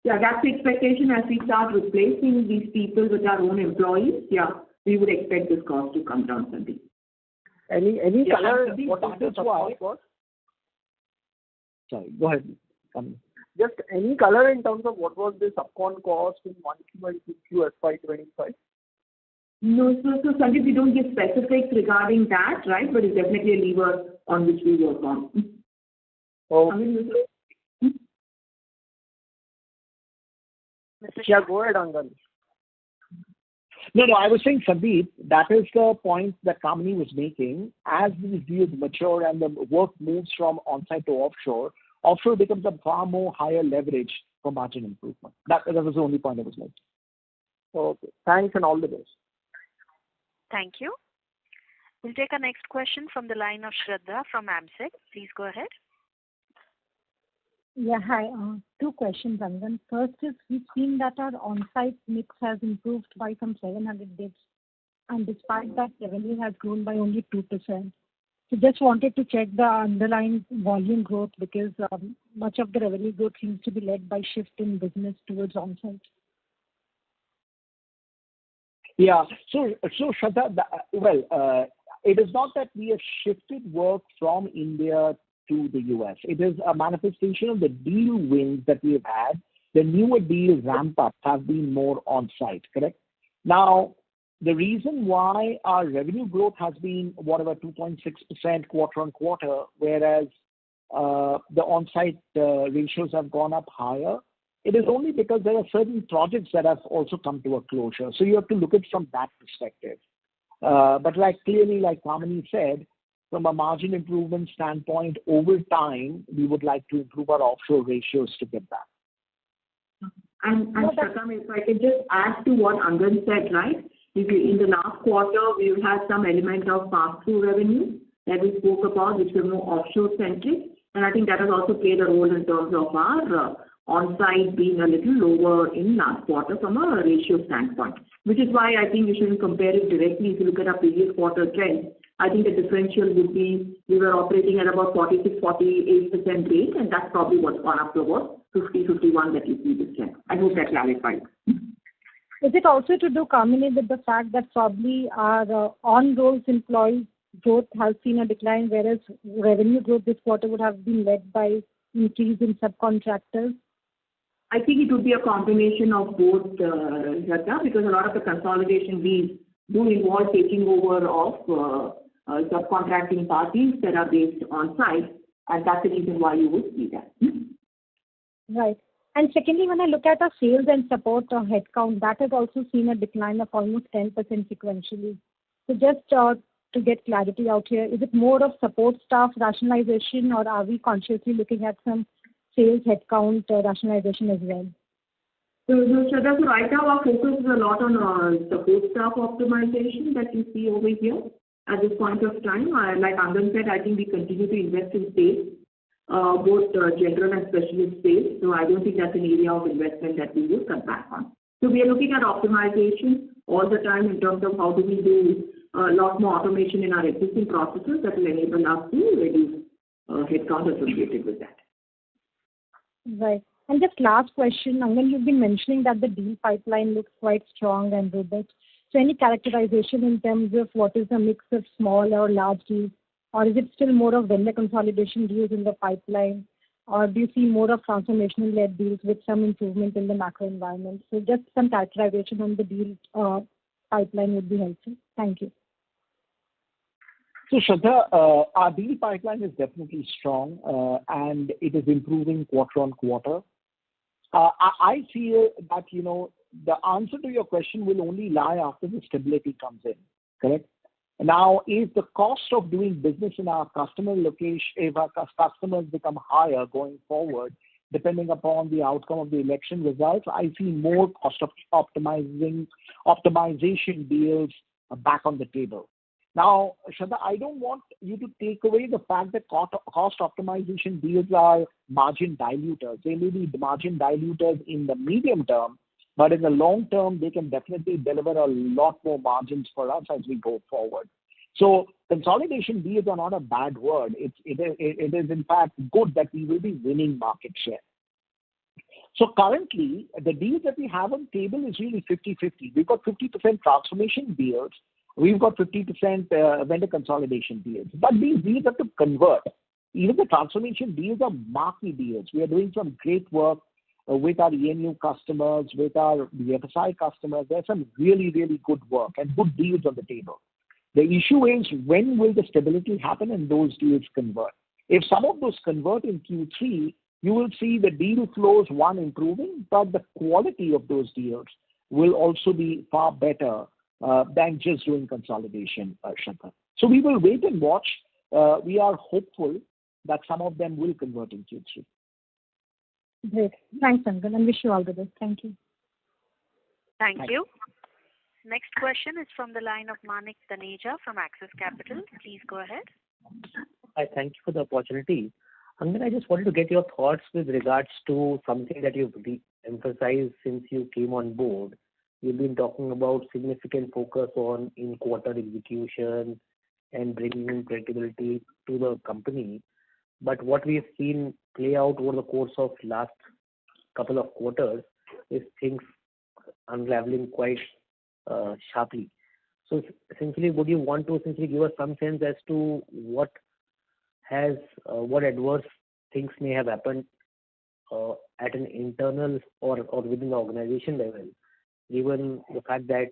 Yeah, that's the expectation as we start replacing these people with our own employees. Yeah, we would expect this cost to come down, Sandeep. Any color? What is the subcon cost? Sorry, go ahead, Kamini. Just any color in terms of what was the subcon cost in 1Q and Q2FY25? No, so Sandeep, we don't give specifics regarding that, right? But it's definitely a lever on which we work on. Yeah, go ahead, Angan. No, I was saying, Sandeep, that is the point that Kamini was making. As these deals mature and the work moves from on-site to offshore becomes a far more higher leverage for margin improvement. That was the only point I was making. Okay. Thanks and all the best. Thank you. We'll take our next question from the line of Shraddha from AMSEC. Please go ahead. Yeah, hi. Two questions, Angan. First is, we've seen that our on-site mix has improved by some 700 bits, and despite that, revenue has grown by only 2%. So just wanted to check the underlying volume growth because much of the revenue growth seems to be led by shift in business towards on-site. Yeah. So Shraddha, it is not that we have shifted work from India to the US. It is a manifestation of the deal wins that we have had. The newer deal ramp-ups have been more on-site, correct? Now, the reason why our revenue growth has been, 2.6% quarter on quarter, whereas the on-site ratios have gone up higher, it is only because there are certain projects that have also come to a closure. So you have to look at it from that perspective. But clearly, like Kamini said, from a margin improvement standpoint, over time, we would like to improve our offshore ratios to get that. And Shraddha, if I can just add to what Angan said, right? In the last quarter, we've had some element of pass-through revenue that we spoke about, which were more offshore-centric. And I think that has also played a role in terms of our on-site being a little lower in last quarter from a ratio standpoint, which is why I think you shouldn't compare it directly. If you look at our previous quarter trend, I think the differential would be we were operating at about 46-48% rate, and that's probably what's gone up to about 50-51 that you see this time. I hope that clarifies. Is it also to do, Kamini, with the fact that probably our on-rolls employee growth has seen a decline, whereas revenue growth this quarter would have been led by increase in subcontractors? I think it would be a combination of both, Shraddha, because a lot of the consolidation deals do involve taking over of subcontracting parties that are based on site, and that's the reason why you would see that. Right. And secondly, when I look at our sales and support headcount, that has also seen a decline of almost 10% sequentially. So just to get clarity out here, is it more of support staff rationalization, or are we consciously looking at some sales headcount rationalization as well? So Shraddha, right now our focus is a lot on support staff optimization that you see over here at this point of time. Like Angan said, I think we continue to invest in sales, both general and specialist sales. So I don't think that's an area of investment that we will cut back on. So we are looking at optimization all the time in terms of how do we do a lot more automation in our existing processes that will enable us to reduce headcount associated with that. Right. And just last question, Angan, you've been mentioning that the deal pipeline looks quite strong and robust. So any characterization in terms of what is the mix of small or large deals, or is it still more of vendor consolidation deals in the pipeline, or do you see more of transformational-led deals with some improvement in the macro environment? So just some characterization on the deal pipeline would be helpful. Thank you. So, Shraddha, our deal pipeline is definitely strong, and it is improving quarter on quarter. I feel that, the answer to your question will only lie after the stability comes in, correct? Now, if the cost of doing business in our customer location, if our customers become higher going forward, depending upon the outcome of the election results, I see more cost of optimization deals back on the table. Now, Shraddha, I don't want you to take away the fact that cost optimization deals are margin diluters. They may be margin diluters in the medium term, but in the long term, they can definitely deliver a lot more margins for us as we go forward. So consolidation deals are not a bad word. It is in fact good that we will be winning market share. So currently, the deals that we have on table is really 50-50. We've got 50% transformation deals. We've got 50% vendor consolidation deals. But these deals have to convert. Even the transformation deals are marquee deals. We are doing some great work with our ENU customers, with our BFSI customers. There's some really, really good work and good deals on the table. The issue is, when will the stability happen and those deals convert? If some of those convert in Q3, you will see the deal flows, one, improving, but the quality of those deals will also be far better than just doing consolidation, Shraddha. So we will wait and watch. We are hopeful that some of them will convert in Q3. Great. Thanks, Angan, and wish you all the best. Thank you. Thank you. Next question is from the line of Manik Taneja from Axis Capital. Please go ahead. Hi, thank you for the opportunity. Angan, I just wanted to get your thoughts with regards to something that you've emphasized since you came on board. You've been talking about significant focus on in-quarter execution and bringing in credibility to the company. But what we've seen play out over the course of last couple of quarters is things unraveling quite sharply. So essentially, would you want to essentially give us some sense as to what adverse things may have happened at an internal or within the organization level, given the fact that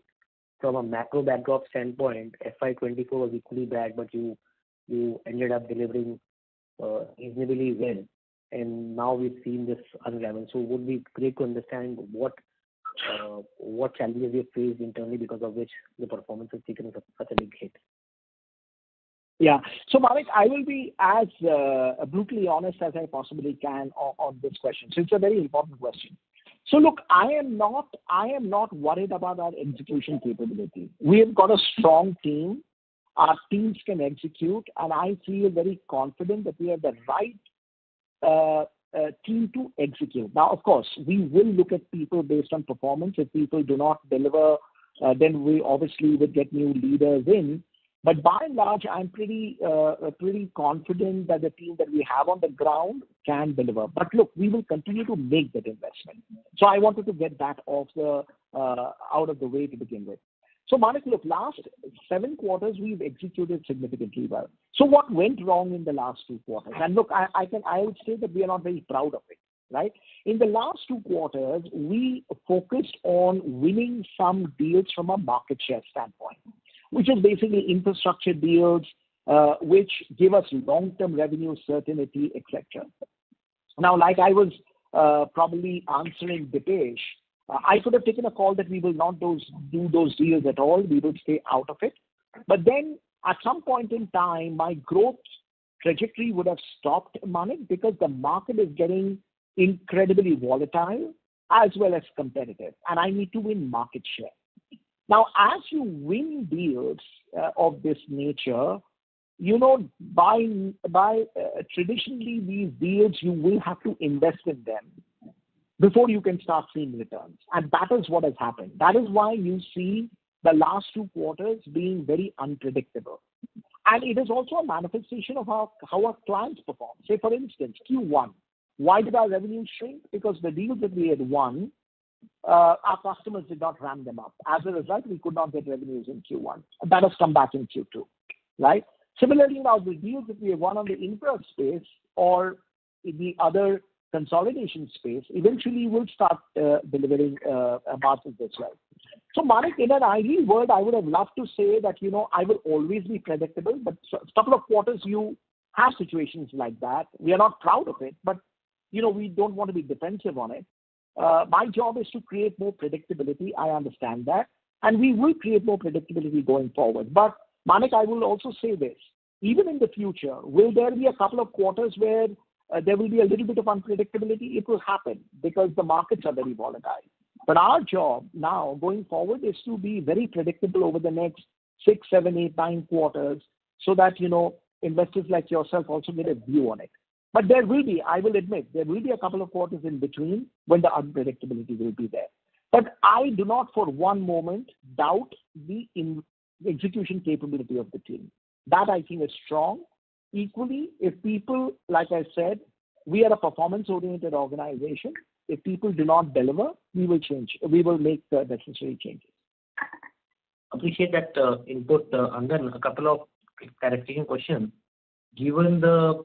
from a macro backdrop standpoint, FY24 was equally bad, but you ended up delivering reasonably well, and now we've seen this unravel. So it would be great to understand what challenges you faced internally because of which the performance has taken such a big hit. Yeah. So, Manik, I will be as brutally honest as I possibly can on this question. So it's a very important question. So look, I am not worried about our execution capability. We have got a strong team. Our teams can execute, and I feel very confident that we have the right team to execute. Now, of course, we will look at people based on performance. If people do not deliver, then we obviously would get new leaders in. But by and large, I'm pretty confident that the team that we have on the ground can deliver. But look, we will continue to make that investment. So I wanted to get that out of the way to begin with. So, Manik, look, last 7 quarters, we've executed significantly well. So what went wrong in the last 2 quarters? And look, I would say that we are not very proud of it, right? In the last 2 quarters, we focused on winning some deals from a market share standpoint, which is basically infrastructure deals, which give us long-term revenue certainty, etc. Now, like I was probably answering Dipesh, I could have taken a call that we will not do those deals at all. We will stay out of it. But then at some point in time, my growth trajectory would have stopped, Manik, because the market is getting incredibly volatile as well as competitive, and I need to win market share. Now, as you win deals of this nature, by traditionally these deals, you will have to invest in them before you can start seeing returns. And that is what has happened. That is why you see the last 2 quarters being very unpredictable. And it is also a manifestation of how our clients perform. Say, for instance, Q1. Why did our revenue shrink? Because the deals that we had won, our customers did not ramp them up. As a result, we could not get revenues in Q1. That has come back in Q2, right? Similarly, now the deals that we have won on the infra space or the other consolidation space, eventually you will start delivering margins as well. So Manik, in an ideal world, I would have loved to say that, I will always be predictable, but a couple of quarters you have situations like that. We are not proud of it, but, we don't want to be defensive on it. My job is to create more predictability. I understand that. And we will create more predictability going forward. But Manik, I will also say this. Even in the future, will there be a couple of quarters where there will be a little bit of unpredictability? It will happen because the markets are very volatile. But our job now going forward is to be very predictable over the next 6, 7, 8, 9 quarters so that, investors like yourself also get a view on it. But there will be, I will admit, there will be a couple of quarters in between when the unpredictability will be there. But I do not for one moment doubt the execution capability of the team. That I think is strong. Equally, if people, like I said, we are a performance-oriented organization. If people do not deliver, we will change. We will make the necessary changes. Appreciate that input, Angan. A couple of clarification questions. Given the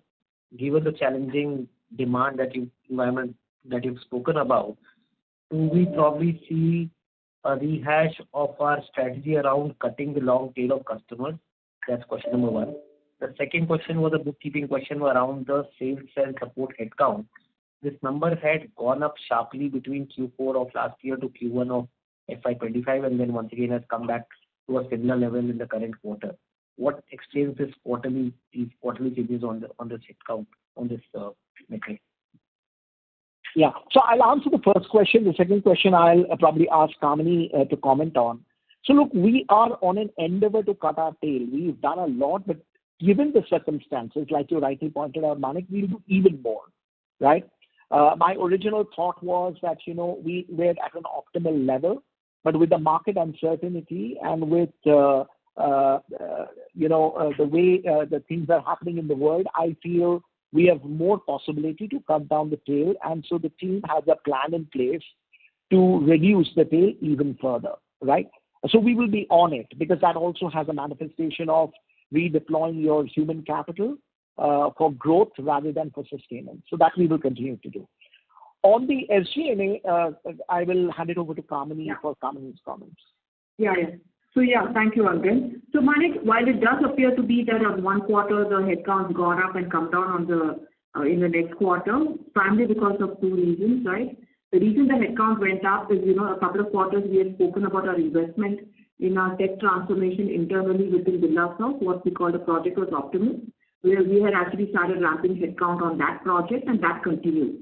challenging demand environment that you've spoken about, do we probably see a rehash of our strategy around cutting the long tail of customers? That's question number one. The second question was a bookkeeping question around the sales and support headcount. This number had gone up sharply between Q4 of last year to Q1 of FY25, and then once again has come back to a similar level in the current quarter. What explains these quarterly changes on this headcount, on this metric? Yeah. So I'll answer the first question. The second question I'll probably ask Kamini to comment on. So look, we are on an endeavor to cut our tail. We've done a lot, but given the circumstances, like you rightly pointed out, Manik, we'll do even more, right? My original thought was that, we were at an optimal level, but with the market uncertainty and with, the way the things are happening in the world, I feel we have more possibility to cut down the tail. And so the team has a plan in place to reduce the tail even further, right? So we will be on it because that also has a manifestation of redeploying your human capital for growth rather than for sustainment. So that we will continue to do. On the SG&A, I will hand it over to Kamini for Kamini's comments. Yeah. So thank you, Angan. So Manik, while it does appear to be that on one quarter the headcount's gone up and come down in the next quarter, primarily because of two reasons, right? The reason the headcount went up is, a couple of quarters we had spoken about our investment in our tech transformation internally within Birlasoft, what we call the project was Optimus, where we had actually started ramping headcount on that project, and that continues.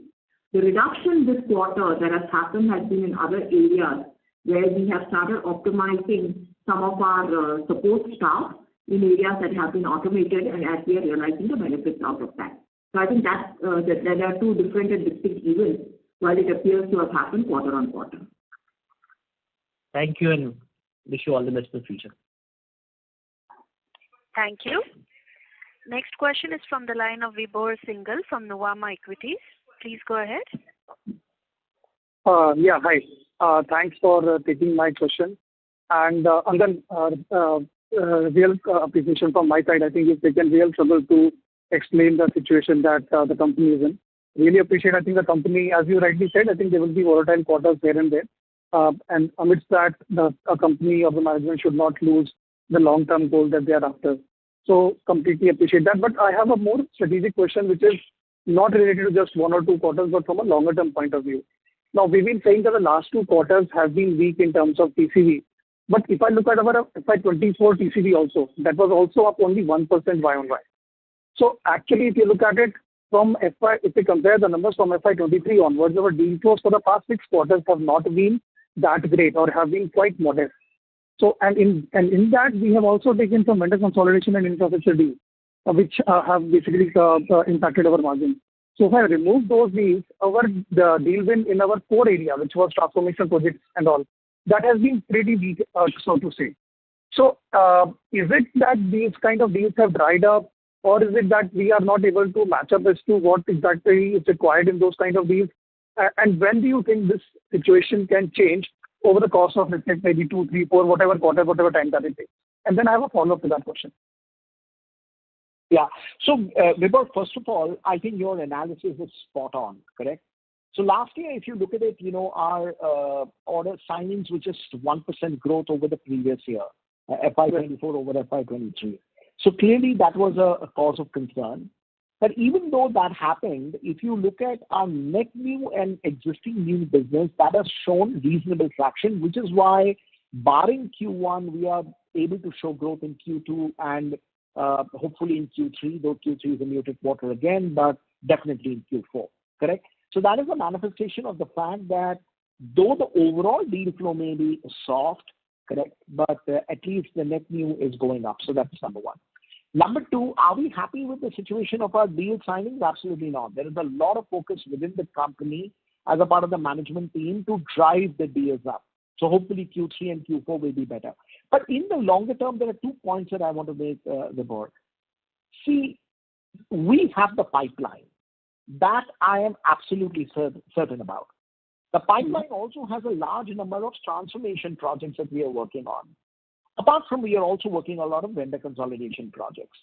The reduction this quarter that has happened has been in other areas where we have started optimizing some of our support staff in areas that have been automated, and as we are realizing the benefits out of that. So I think that there are two different and distinct events while it appears to have happened quarter on quarter. Thank you and wish you all the best for the future. Thank you. Next question is from the line of Vibhor Singhal from Nuvama Equities. Please go ahead. Hi. Thanks for taking my question. And Angan, real appreciation from my side. I think you've taken real trouble to explain the situation that the company is in. Really appreciate, I think the company, as you rightly said, I think there will be volatile quarters here and there. And amidst that, a company or the management should not lose the long-term goal that they are after. So completely appreciate that. But I have a more strategic question, which is not related to just 1 or 2 quarters, but from a longer-term point of view. Now, we've been saying that the last 2 quarters have been weak in terms of TCV. But if I look at our FY24 TCV also, that was also up only 1% Y-on-Y. So actually, if you look at it from if we compare the numbers from FY23 onwards, our deal flows for the past 6 quarters have not been that great or have been quite modest. So, and in that, we have also taken some vendor consolidation and infrastructure deals, which have basically impacted our margin. So if I remove those deals, the deal win in our core area, which was transformation projects and all, that has been pretty weak, so to say. So is it that these kind of deals have dried up, or is it that we are not able to match up as to what exactly is required in those kind of deals? And when do you think this situation can change over the course of, let's say, maybe 2, 3, 4, whatever quarter, whatever time that it takes? And then I have a follow-up to that question. Yeah. So, Vibhor, first of all, I think your analysis is spot on, correct? So last year, if you look at it, our order signings were just 1% growth over the previous year, FY24 over FY23. So clearly that was a cause of concern. But even though that happened, if you look at our net new and existing new business, that has shown reasonable traction, which is why, barring Q1, we are able to show growth in Q2 and hopefully in Q3, though Q3 is a muted quarter again, but definitely in Q4, correct? So that is a manifestation of the fact that though the overall deal flow may be soft, correct, but at least the net new is going up. So that's number one. Number two, are we happy with the situation of our deal signings? Absolutely not. There is a lot of focus within the company as a part of the management team to drive the deals up. So hopefully Q3 and Q4 will be better. But in the longer term, there are 2 points that I want to make, Vibhor. See, we have the pipeline. That I am absolutely certain about. The pipeline also has a large number of transformation projects that we are working on. Apart from, we are also working on a lot of vendor consolidation projects.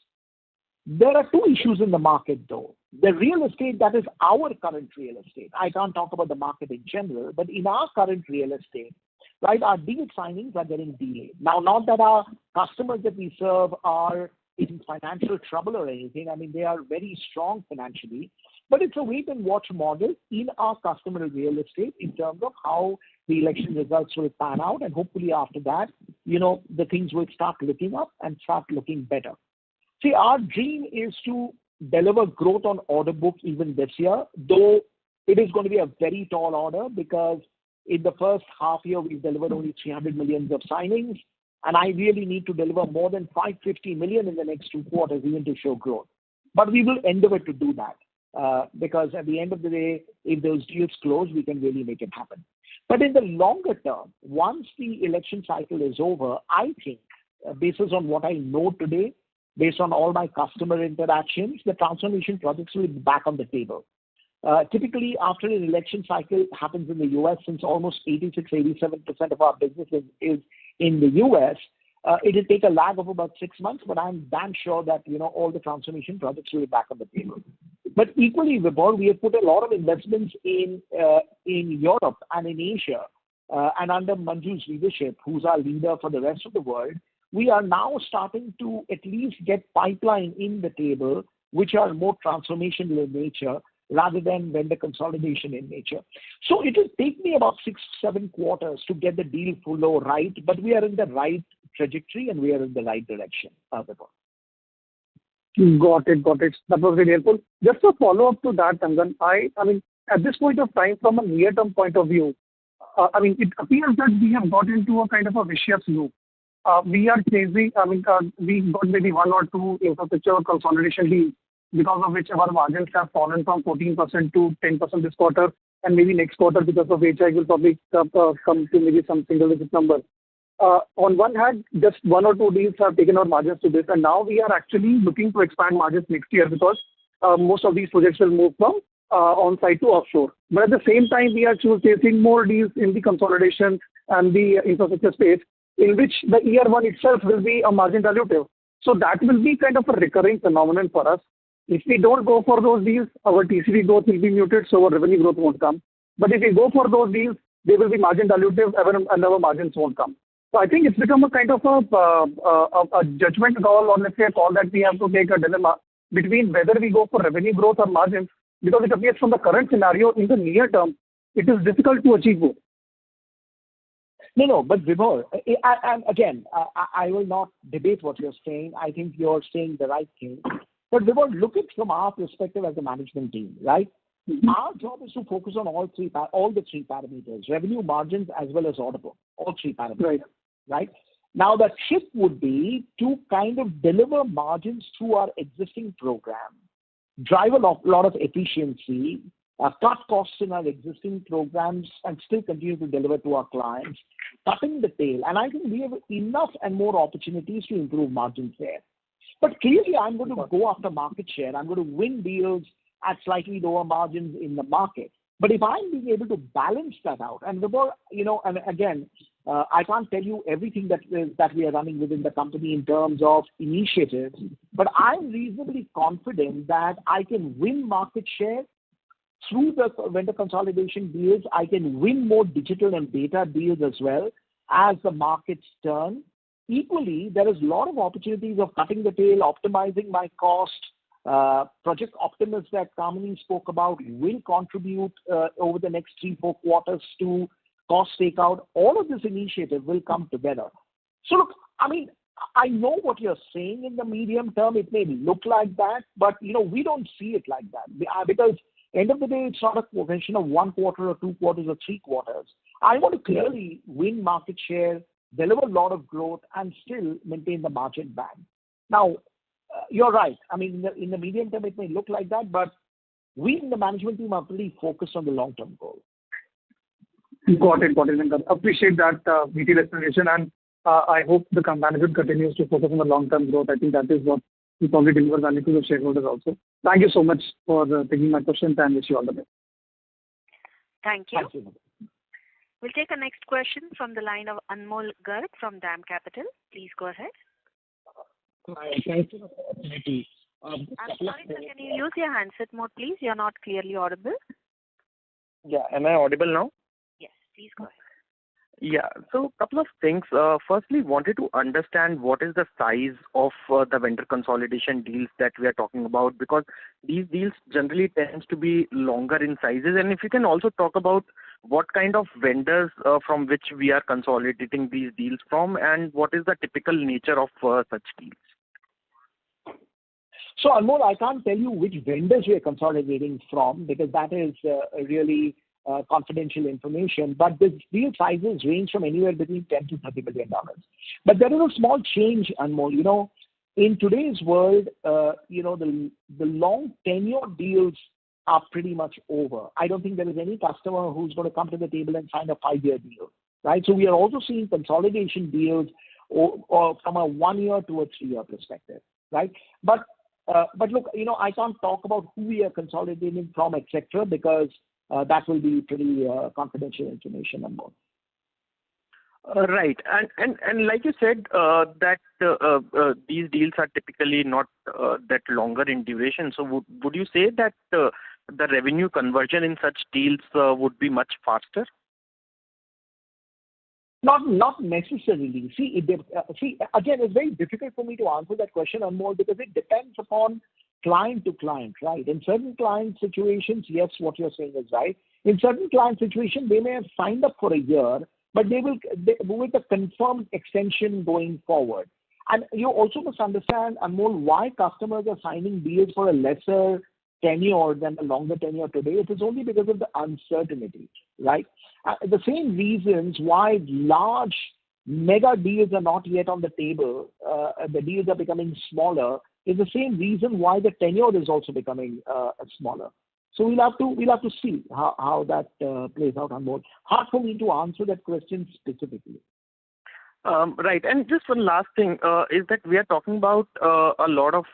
There are 2 issues in the market, though. The real estate, that is our current real estate. I can't talk about the market in general, but in our current real estate, right, our deal signings are getting delayed. Now, not that our customers that we serve are in financial trouble or anything. I mean, they are very strong financially, but it's a wait and watch model in our customer real estate in terms of how the election results will pan out. And hopefully after that, the things will start looking up and start looking better. See, our dream is to deliver growth on order book even this year, though it is going to be a very tall order because in the first half year, we've delivered only 300 million of signings. And I really need to deliver more than 550 million in the next 2 quarters even to show growth. But we will endeavor to do that because at the end of the day, if those deals close, we can really make it happen. But in the longer term, once the election cycle is over, I think, based on what I know today, based on all my customer interactions, the transformation projects will be back on the table. Typically, after an election cycle happens in the US, since almost 86-87% of our business is in the US, it will take a lag of about 6 months, but I'm damn sure that all the transformation projects will be back on the table. But equally, Vibhor, we have put a lot of investments in Europe and in Asia, and under Manju's leadership, who's our leader for the rest of the world, we are now starting to at least get pipeline in the table, which are more transformational in nature, rather than vendor consolidation in nature. So it will take me about 6-7 quarters to get the deal flow right, but we are in the right trajectory and we are in the right direction. Got it. That was very helpful. Just a follow-up to that, Angan, I mean, at this point of time, from a near-term point of view, it appears that we have got into a kind of a vicious loop. We are chasing, we got maybe 1 or 2 infrastructure consolidation deals, because of which our margins have fallen from 14% to 10% this quarter, and maybe next quarter, because of which I will probably come to maybe some single-digit number. On one hand, just 1 or 2 deals have taken our margins to this, and now we are actually looking to expand margins next year because most of these projects will move from on-site to offshore. But at the same time, we are chasing more deals in the consolidation and the infrastructure space, in which the year 1 itself will be a margin dilutive. So that will be kind of a recurring phenomenon for us. If we don't go for those deals, our TCV growth will be muted, so our revenue growth won't come. But if we go for those deals, they will be margin dilutive, and our margins won't come. So I think it's become a kind of a judgment call, or let's say a call that we have to take a dilemma between whether we go for revenue growth or margins, because it appears from the current scenario in the near term, it is difficult to achieve both. No, but Vibhor, I will not debate what you're saying. I think you're saying the right thing. But Vibhor, look at from our perspective as a management team, right? Mm-hmm. Our job is to focus on all the 3 parameters, revenue, margins, as well as order book, all 3 parameters, right? Now, the trick would be to kind of deliver margins through our existing program, drive a lot of efficiency, cut costs in our existing programs, and still continue to deliver to our clients, cutting the tail. And I think we have enough and more opportunities to improve margins there. But clearly, I'm going to go after market share. I'm going to win deals at slightly lower margins in the market. But if I'm being able to balance that out, and Vibhor, and again, I can't tell you everything that we are running within the company in terms of initiatives, but I'm reasonably confident that I can win market share through the vendor consolidation deals. I can win more digital and data deals as well as the markets turn. Equally, there is a lot of opportunities of cutting the tail, optimizing my cost. Project Optimus that Kamini spoke about will contribute over the next 3-4 quarters to cost takeout. All of this initiative will come together. So look, I mean, I know what you're saying in the medium term. It may look like that, but we don't see it like that because end of the day, it's not a question of 1 quarter or 2 quarters or 3 quarters. I want to clearly win market share, deliver a lot of growth, and still maintain the margin band. Now, you're right. I mean, in the medium term, it may look like that, but we in the management team are pretty focused on the long-term goal. Got it. Appreciate that detailed explanation, and I hope the management continues to focus on the long-term growth. I think that is what will probably deliver value to the shareholders also. Thank you so much for taking my questions, and wish you all the best. Thank you. Thank you. We'll take a next question from the line of Anmol Garg from DAM Capital. Please go ahead. Hi, thanks for the opportunity. I'm sorry, sir, can you use your handset mode, please? You're not clearly audible. Yeah, am I audible now? Yes, please go ahead. Yeah, so a couple of things. Firstly, wanted to understand what is the size of the vendor consolidation deals that we are talking about, because these deals generally tends to be longer in sizes. And if you can also talk about what kind of vendors from which we are consolidating these deals from, and what is the typical nature of such deals. So Anmol, I can't tell you which vendors we are consolidating from because that is really confidential information. But the deal sizes range from anywhere between $10 to $30 million. But there is a small change, Anmol. In today's world, the long tenure deals are pretty much over. I don't think there is any customer who's going to come to the table and sign a 5-year deal, right? So we are also seeing consolidation deals or from a 1-year to a 3-year perspective, right? But look, I can't talk about who we are consolidating from, etc., because that will be pretty confidential information, Anmol. Right. And like you said, that these deals are typically not that longer in duration. So would you say that the revenue conversion in such deals would be much faster? Not necessarily. See, again, it's very difficult for me to answer that question, Anmol, because it depends upon client to client, right? In certain client situations, yes, what you're saying is right. In certain client situations, they may have signed up for a year, but they will with a confirmed extension going forward. And you also must understand, Anmol, why customers are signing deals for a lesser tenure than a longer tenure today. It is only because of the uncertainty, right? The same reasons why large mega deals are not yet on the table, the deals are becoming smaller, is the same reason why the tenure is also becoming smaller. So we'll have to see how that plays out, Anmol. Hard for me to answer that question specifically. Right. And just one last thing is that we are talking about a lot of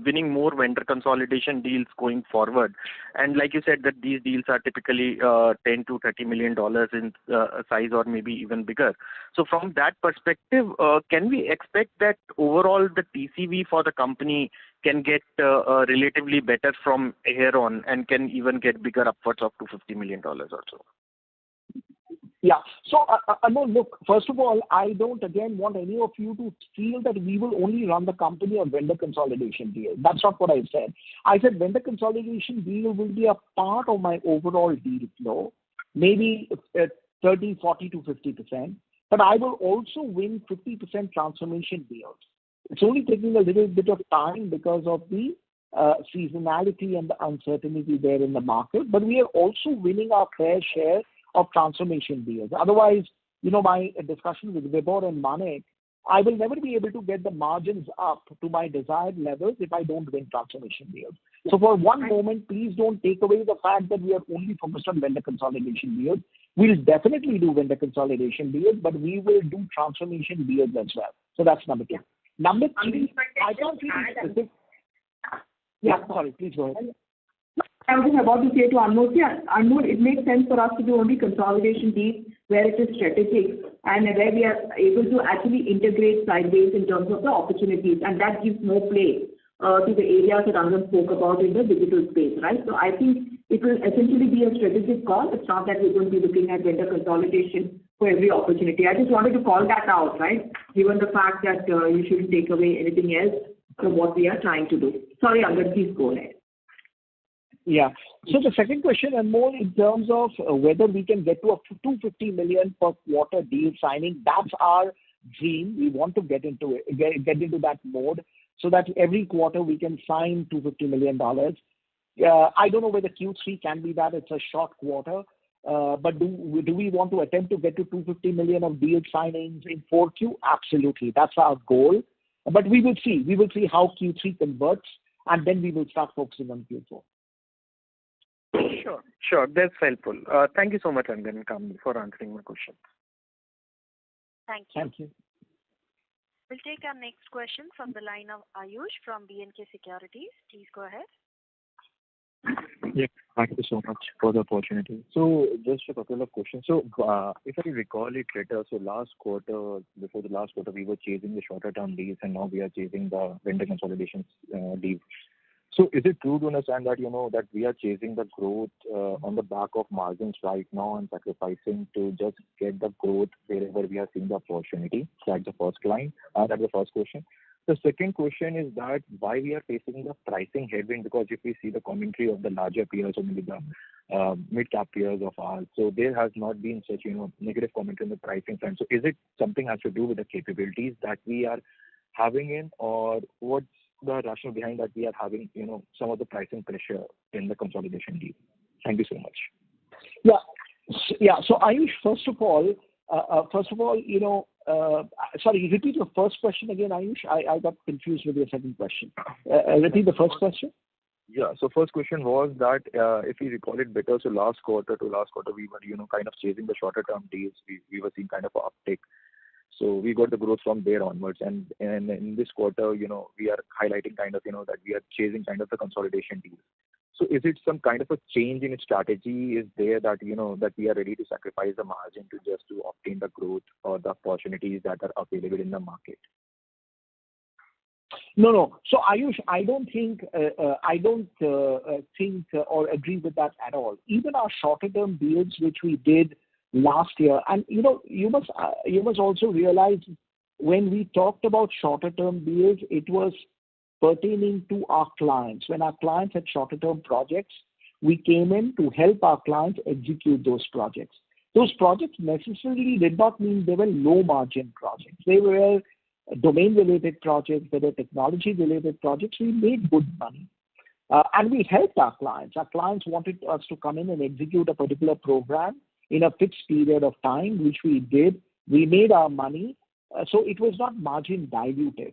winning more vendor consolidation deals going forward. And like you said, that these deals are typically $10 to $30 million in size or maybe even bigger. So from that perspective, can we expect that overall the TCV for the company can get relatively better from here on and can even get bigger, upwards of to $50 million or so? Yeah. So, Anmol, look, first of all, I don't, again, want any of you to feel that we will only run the company on vendor consolidation deal. That's not what I said. I said vendor consolidation deal will be a part of my overall deal flow, maybe 30, 40 to 50%. But I will also win 50% transformation deals. It's only taking a little bit of time because of the seasonality and the uncertainty there in the market. But we are also winning our fair share of transformation deals. Otherwise, my discussion with Vibhor and Manik, I will never be able to get the margins up to my desired levels if I don't win transformation deals. So for one moment, please don't take away the fact that we are only focused on vendor consolidation deals. We'll definitely do vendor consolidation deals, but we will do transformation deals as well. So that's number 2. Number 3, I can't be specific. Yeah, sorry, please go ahead. I was just about to say to Anmol, it makes sense for us to do only consolidation deals where it is strategic and where we are able to actually integrate sideways in terms of the opportunities, and that gives more play to the areas that Angan spoke about in the digital space, right? So I think it will essentially be a strategic call. It's not that we're going to be looking at vendor consolidation for every opportunity. I just wanted to call that out, right? Given the fact that you shouldn't take away anything else from what we are trying to do. Sorry, Angan, please go ahead. Yeah. So the second question, and more in terms of whether we can get to a 250 million per quarter deal signing, that's our dream. We want to get into it, get into that mode so that every quarter we can sign $250 million. I don't know whether Q3 can be that. It's a short quarter. But do we want to attempt to get to 250 million of deal signings in 4Q? Absolutely. That's our goal. But we will see. We will see how Q3 converts, and then we will start focusing on Q4. Sure. That's helpful. Thank you so much, Angan and Kamini, for answering my question. Thank you. Thank you. We'll take our next question from the line of Ayush from B&K Securities. Please go ahead. Yeah, thank you so much for the opportunity. So just a couple of questions. So if I recall it better, so before the last quarter, we were chasing the shorter term deals, and now we are chasing the vendor consolidation deals. So is it true to understand that, that we are chasing the growth on the back of margins right now and sacrificing to just get the growth wherever we are seeing the opportunity? That's the first line. That's the first question. The second question is that why we are facing the pricing headwind, because if we see the commentary of the larger peers or maybe the mid-cap peers of ours, so there has not been such, negative commentary on the pricing front. So is it something has to do with the capabilities that we are having in, or what's the rationale behind that we are having, some of the pricing pressure in the consolidation deal? Thank you so much. Yeah. So Ayush, first of all, sorry, repeat your first question again, Ayush. I got confused with your second question. Repeat the first question. Yeah. So first question was that if we recall it better, so last quarter we were, kind of chasing the shorter term deals. We were seeing kind of an uptick. So we got the growth from there onwards. And in this quarter, we are highlighting kind of, that we are chasing kind of the consolidation deals. So is it some kind of a change in strategy? Is there that, that we are ready to sacrifice the margin to obtain the growth or the opportunities that are available in the market? No. So Ayush, I don't think or agree with that at all. Even our shorter term deals, which we did last year, and you must also realize when we talked about shorter term deals, it was pertaining to our clients. When our clients had shorter term projects, we came in to help our clients execute those projects. Those projects necessarily did not mean they were low margin projects. They were domain related projects, they were technology related projects. We made good money. And we helped our clients. Our clients wanted us to come in and execute a particular program in a fixed period of time, which we did. We made our money. So it was not margin dilutive.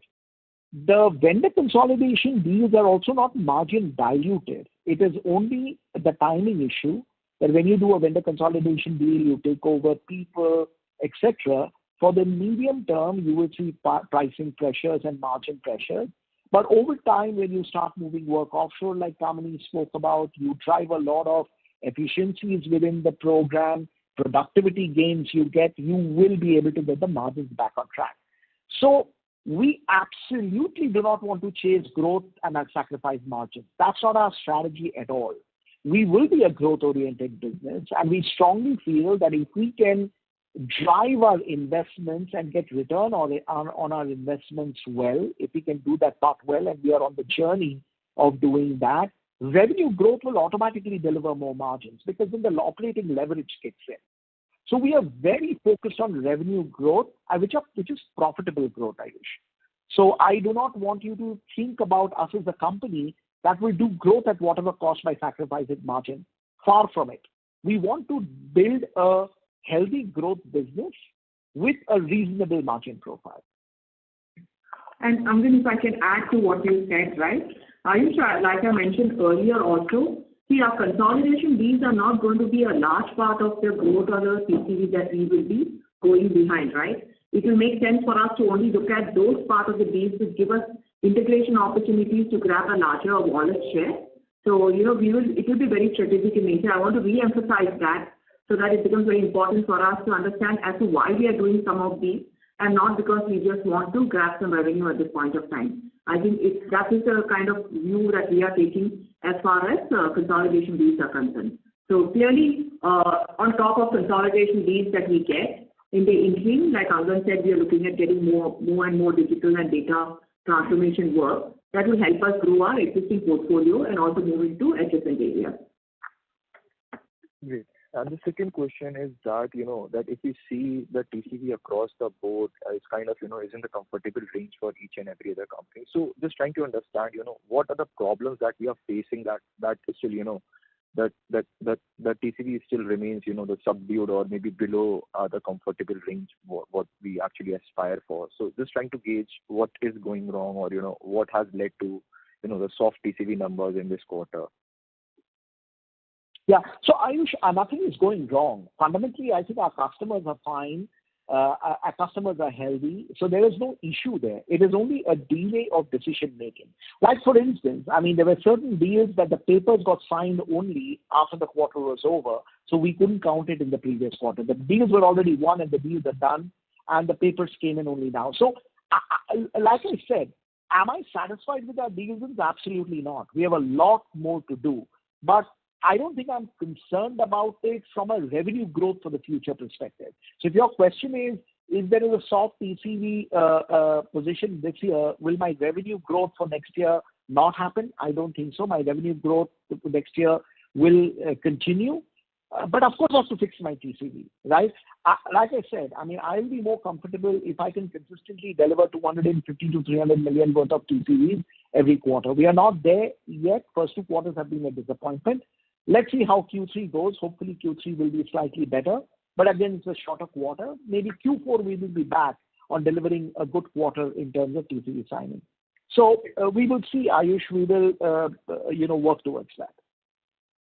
The vendor consolidation deals are also not margin dilutive. It is only the timing issue that when you do a vendor consolidation deal, you take over people, etc. For the medium term, you will see pricing pressures and margin pressures. But over time, when you start moving work offshore, like Kamini spoke about, you drive a lot of efficiencies within the program, productivity gains you get, you will be able to get the margins back on track. So we absolutely do not want to chase growth and sacrifice margins. That's not our strategy at all. We will be a growth-oriented business, and we strongly feel that if we can drive our investments and get return on our investments well, if we can do that part well, and we are on the journey of doing that, revenue growth will automatically deliver more margins because then the operating leverage kicks in. So we are very focused on revenue growth, which is profitable growth, Ayush. So I do not want you to think about us as a company that will do growth at whatever cost by sacrificing margin. Far from it. We want to build a healthy growth business with a reasonable margin profile. And Angan, if I can add to what you said, right? Ayush, like I mentioned earlier also, see, our consolidation deals are not going to be a large part of the growth or the CCV that we will be going behind, right? It will make sense for us to only look at those parts of the deals which give us integration opportunities to grab a larger wallet share. So, it will be very strategic in nature. I want to re-emphasize that. so that it becomes very important for us to understand as to why we are doing some of these and not because we just want to grab some revenue at this point of time. I think that is the kind of view that we are taking as far as consolidation deals are concerned. So clearly, on top of consolidation deals that we get, in the interim, like Angan said, we are looking at getting more and more digital and data transformation work that will help us grow our existing portfolio and also move into adjacent areas. Great. And the second question is that, that if we see the TCV across the board is kind of, is in the comfortable range for each and every other company. So just trying to understand, what are the problems that we are facing that is still, that TCV still remains, the subdued or maybe below the comfortable range what we actually aspire for. So just trying to gauge what is going wrong or, what has led to, the soft TCV numbers in this quarter. Yeah. So Ayush, nothing is going wrong. Fundamentally, I think our customers are fine. Our customers are healthy. So there is no issue there. It is only a delay of decision making. Like for instance, there were certain deals that the papers got signed only after the quarter was over. So we couldn't count it in the previous quarter. The deals were already won and the deals are done and the papers came in only now. So like I said, am I satisfied with our deals? Absolutely not. We have a lot more to do. But I don't think I'm concerned about it from a revenue growth for the future perspective. So if your question is there a soft TCV position this year, will my revenue growth for next year not happen? I don't think so. My revenue growth for next year will continue. But of course, I have to fix my TCV, right? Like I said, I'll be more comfortable if I can consistently deliver 250 to 300 million worth of TCVs every quarter. We are not there yet. First 2 quarters have been a disappointment. Let's see how Q3 goes. Hopefully Q3 will be slightly better. But again, it's a shorter quarter. Maybe Q4 we will be back on delivering a good quarter in terms of TCV signing. So we will see, Ayush. We will, work towards that.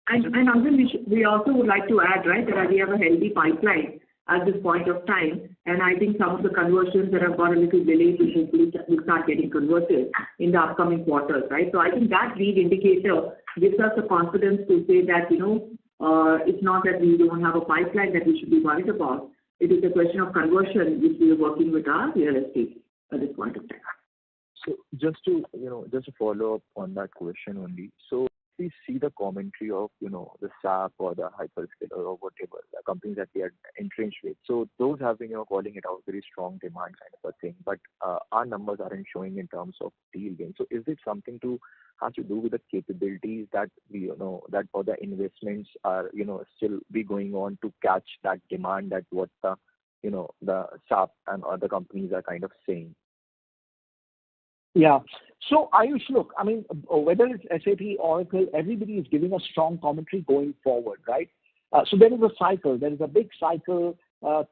And Angan, we also would like to add, right, that we have a healthy pipeline at this point of time. And I think some of the conversions that have got a little delayed will hopefully will start getting converted in the upcoming quarters, right? So I think that lead indicator gives us the confidence to say that, it's not that we don't have a pipeline that we should be worried about. It is a question of conversion which we are working with our real estate at this point of time. So just to follow up on that question only. So we see the commentary of, the SAP or the hyperscaler or whatever, the companies that we are entrenched with. So those have been, calling it out very strong demand kind of a thing. But our numbers aren't showing in terms of deal gain. So is it something has to do with the capabilities that we, that for the investments are, still be going on to catch that demand that what the, the SAP and other companies are kind of saying? Yeah. So Ayush, look, whether it's SAP, Oracle, everybody is giving a strong commentary going forward, right? So there is a cycle. There is a big cycle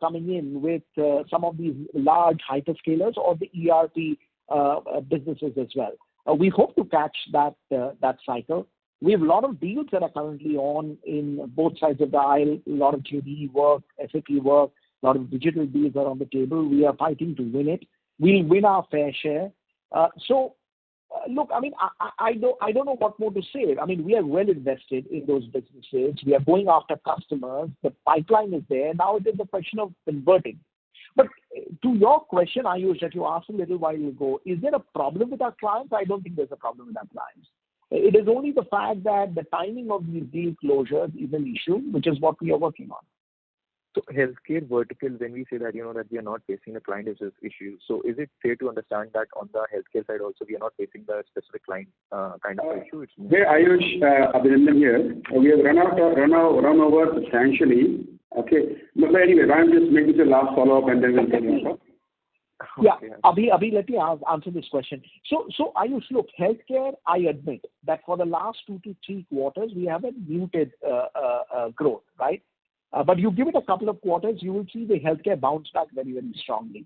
coming in with some of these large hyperscalers or the ERP businesses as well. We hope to catch that cycle. We have a lot of deals that are currently on in both sides of the aisle, a lot of JD work, SAP work, a lot of digital deals are on the table. We are fighting to win it. We'll win our fair share. Look, I don't know what more to say. We are well invested in those businesses. We are going after customers. The pipeline is there. Now it is a question of converting. But to your question, Ayush, that you asked a little while ago, is there a problem with our clients? I don't think there's a problem with our clients. It is only the fact that the timing of these deal closures is an issue, which is what we are working on. So healthcare vertical, when we say that, that we are not facing the client issue, so is it fair to understand that on the healthcare side also we are not facing the specific client kind of issue? Hey, Ayush, Abhinandan here. We have run over substantially. Okay. But anyway, I'm just making the last follow-up and then we'll continue. Yeah, Abhi, let me answer this question. So Ayush, look, healthcare, I admit that for the last 2 to 3 quarters, we have a muted growth, right? But you give it a couple of quarters, you will see the healthcare bounce back very, very strongly.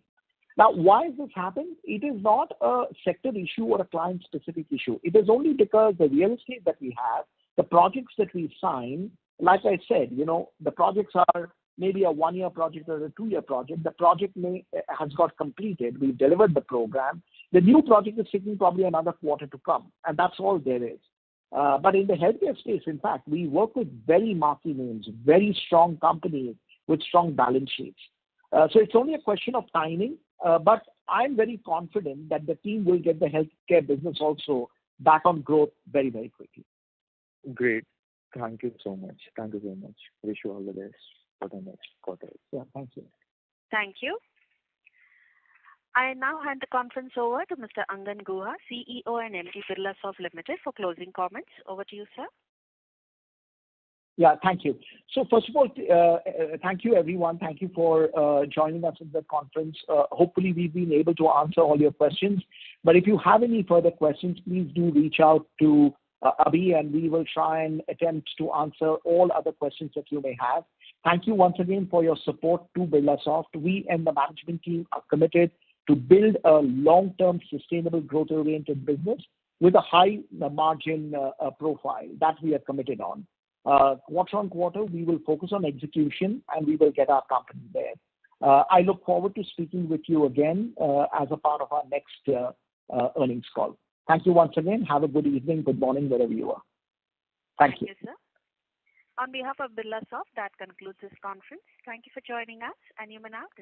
Now, why has this happened? It is not a sector issue or a client-specific issue. It is only because the real estate that we have, the projects that we sign, like I said, the projects are maybe a 1-year project or a 2-year project. The project has got completed. We've delivered the program. The new project is taking probably another quarter to come, and that's all there is. But in the healthcare space, in fact, we work with very marquee names, very strong companies with strong balance sheets. So it's only a question of timing, but I'm very confident that the team will get the healthcare business also back on growth very, very quickly. Great. Thank you so much. Thank you so much. Wish you all the best for the next quarter. Yeah, thank you. Thank you. I now hand the conference over to Mr. Angan Guha, CEO and MD Birlasoft Ltd, for closing comments. Over to you, sir. Yeah, thank you. So first of all, thank you everyone. Thank you for joining us in the conference. Hopefully we've been able to answer all your questions. But if you have any further questions, please do reach out to Abhi, and we will try and attempt to answer all other questions that you may have. Thank you once again for your support to Birlasoft. We and the management team are committed to build a long-term sustainable growth-oriented business with a high margin profile that we are committed on. Quarter on quarter, we will focus on execution and we will get our company there. I look forward to speaking with you again as a part of our next earnings call. Thank you once again. Have a good evening, good morning, wherever you are. Thank you. Thank you, sir. On behalf of Birlasoft, that concludes this conference. Thank you for joining us, and you may now disconnect.